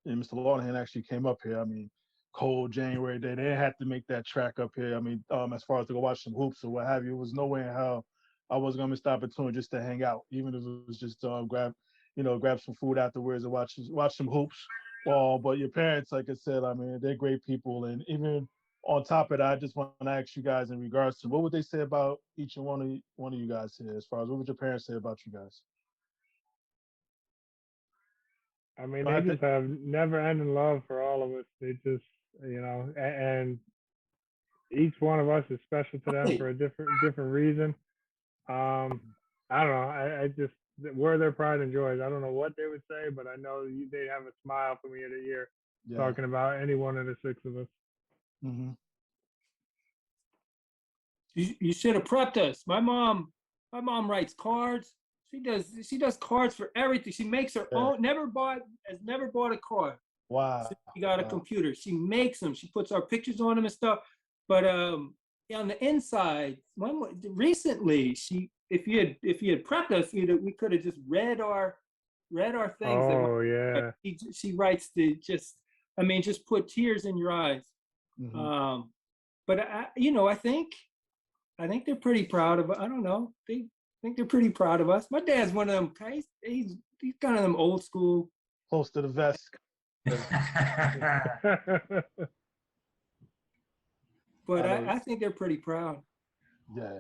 Mr. Lauterhahn actually came up here. I mean, cold January day, they had to make that track up here. I mean, as far as to go watch some hoops or what have you, it was no way in hell I was gonna miss the opportunity just to hang out, even if it was just grab some food afterwards and watch some hoops. But your parents, like I said, I mean, they're great people, and even on top of that, I just want to ask you guys in regards to what would they say about each and one of you guys here, as far as what would your parents say about you guys? I mean, I they think, just have never-ending love for all of us. They just, and each one of us is special to them for a different reason. I don't know. I just we're their pride and joys. I don't know what they would say, but I know they'd have a smile from ear to ear talking about any one of the 6 of us. Mm-hmm. you should have prepped us. My mom writes cards. She does cards for everything. She makes her own. Has never bought a card. Wow. She got a computer. She makes them. She puts our pictures on them and stuff. But on the inside, recently, if you had prepped us, we could have just read our things. Oh yeah. She writes just put tears in your eyes. Mm-hmm. But I think they're pretty proud of. I don't know. I think they're pretty proud of us. My dad's one of them. He's kind of them old school. Close to the vest. But I think they're pretty proud. Yeah.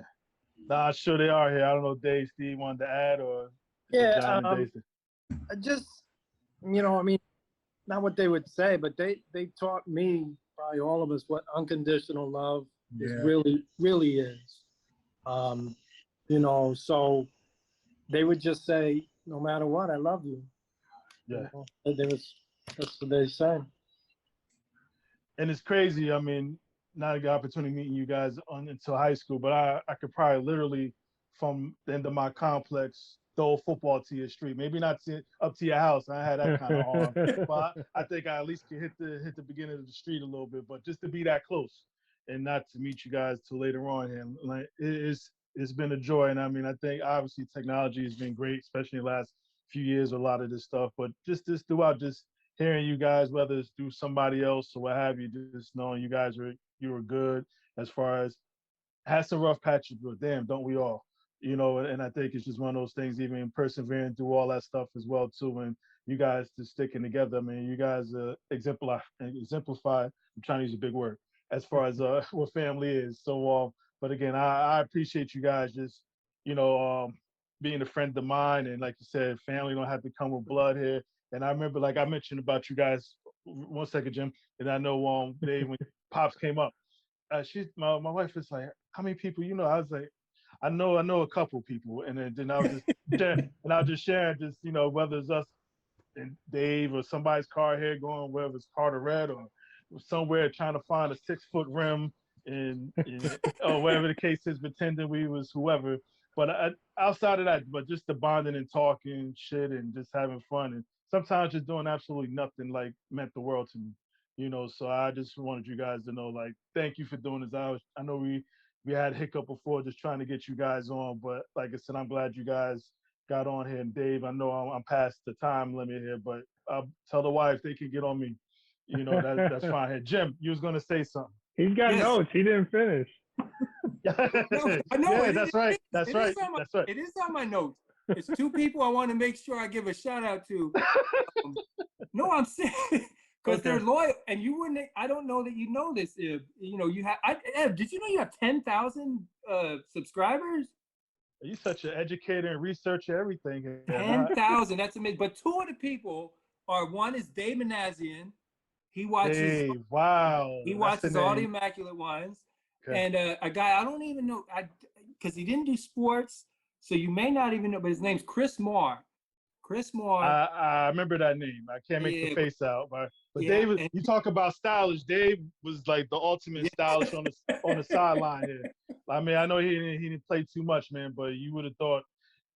Nah, sure they are here. I don't know, Dave, Steve wanted to add or Yeah, John and Dave. just I mean, not what they would say, but they taught me, probably all of us, what unconditional love is really is. So they would just say, no matter what, I love you. Yeah. That's what they say. And it's crazy. I mean, not a good opportunity meeting you guys until high school, but I could probably literally from the end of my complex throw a football to your street. Maybe not up to your house. I had that kind of arm, but I think I at least can hit the beginning of the street a little bit. But just to be that close and not to meet you guys till later on, and like it's been a joy. And I mean, I think obviously technology has been great, especially in the last few years, a lot of this stuff. But just throughout, just hearing you guys, whether it's through somebody else or what have you, just knowing you were good as far as had some rough patches, but damn, don't we all? And I think it's just one of those things, even persevering through all that stuff as well too. And you guys just sticking together. I mean, you guys exemplify. I'm trying to use a big word as far as what family is. So, but again, I appreciate you guys just being a friend of mine, and like you said, family don't have to come with blood here. And I remember, like I mentioned about you guys, one second, Jim, and I know Dave, when Pops came up, my wife was like, how many people you know? I was like, I know a couple people, and then I was just sharing, and I was just sharing, just whether it's us and Dave or somebody's car here going, whether it's Carter Red or somewhere trying to find a 6-foot rim, and or whatever the case is, pretending we was whoever. But outside of that, but just the bonding and talking shit and just having fun, and sometimes just doing absolutely nothing, like, meant the world to me. So I just wanted you guys to know, like, thank you for doing this. I know we had hiccup before just trying to get you guys on, but like I said, I'm glad you guys got on here. And Dave, I know I'm past the time limit here, but tell the wife they can get on me. That's fine. Here, Jim, you was gonna say something. He's got notes. He didn't finish. I know. Yeah, that's right. That's right. It is on my notes. It's 2 people I want to make sure I give a shout out to. No, I'm saying Because Okay. they're loyal, and you wouldn't. I don't know that you know this, Ib. You know, you have. Eb, did you know you have 10,000 subscribers? You such an educator and researcher, everything. Yeah, nah. 10,000. That's amazing. But two of the people are one is Dave Manazian. He watches. Dave, wow, He that's the watches all the name. Immaculate Ones, Okay. and a guy I don't even know, because he didn't do sports, so you may not even know. But his name's Chris Moore. Chris Moore. I remember that name. I can't make the Yeah, face out, but yeah, Dave, and you talk about stylish. Dave was like the ultimate stylish on the sideline here. I mean, I know he didn't play too much, man, but you would have thought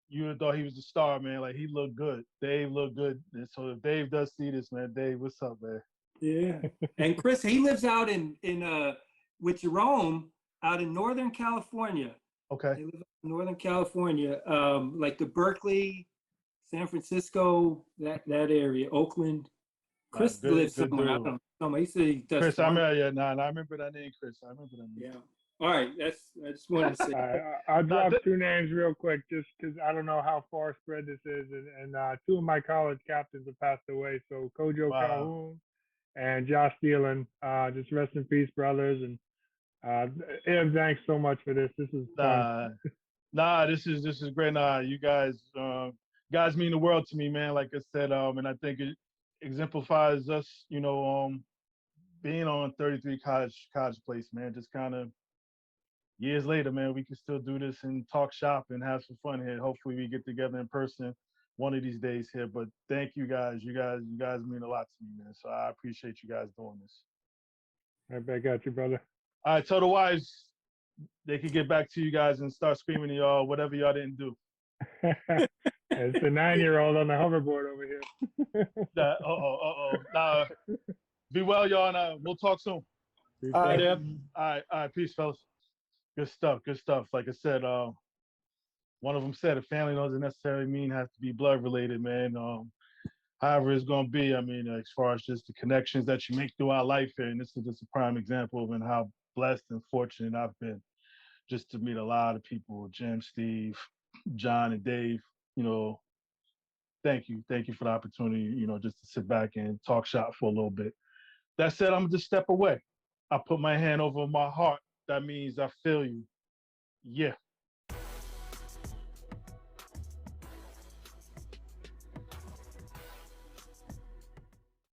he was the star, man. Like he looked good. Dave looked good. And so if Dave does see this, man, Dave, what's up, man? yeah. And Chris, he lives out in with Jerome out in Northern California. Okay. They live in Northern California, like the Berkeley, San Francisco, that area, Oakland. Chris lives Good somewhere. I dude. don't know. Somewhere. He said he does Chris, I farming. remember, yeah, nah, I remember that name, Chris. I remember that name. Yeah. All right. I just wanted to say. I'll Nah, drop two names real quick, just because I don't know how far spread this is, and two of my college captains have passed away. So Kojo Wow. Calhoun and Josh Thielen, just rest in peace, brothers. And Eb, thanks so much for this. This is fun. Nah, this is great. Nah, you guys mean the world to me, man. Like I said, and I think it exemplifies us, being on 33 college place, man. Just kind of years later, man, we can still do this and talk shop and have some fun here. Hopefully, we get together in person one of these days here. But thank you guys. You guys mean a lot to me, man. So I appreciate you guys doing this. Right back at you, brother. All right, tell the wives they can get back to you guys and start screaming at y'all whatever y'all didn't do. It's the 9-year-old on the hoverboard over here. Nah, be well, y'all, and we'll talk soon. All right, Eb. All right, peace, fellas. Good stuff. Like I said, one of them said a family doesn't necessarily mean has to be blood related, man. However it's gonna be, I mean, as far as just the connections that you make throughout life here, and this is just a prime example of how blessed and fortunate I've been just to meet a lot of people, Jim, Steve, John, and Dave. Thank you for the opportunity, just to sit back and talk shop for a little bit. That said, I'm gonna just step away. I put my hand over my heart. That means I feel you. Yeah.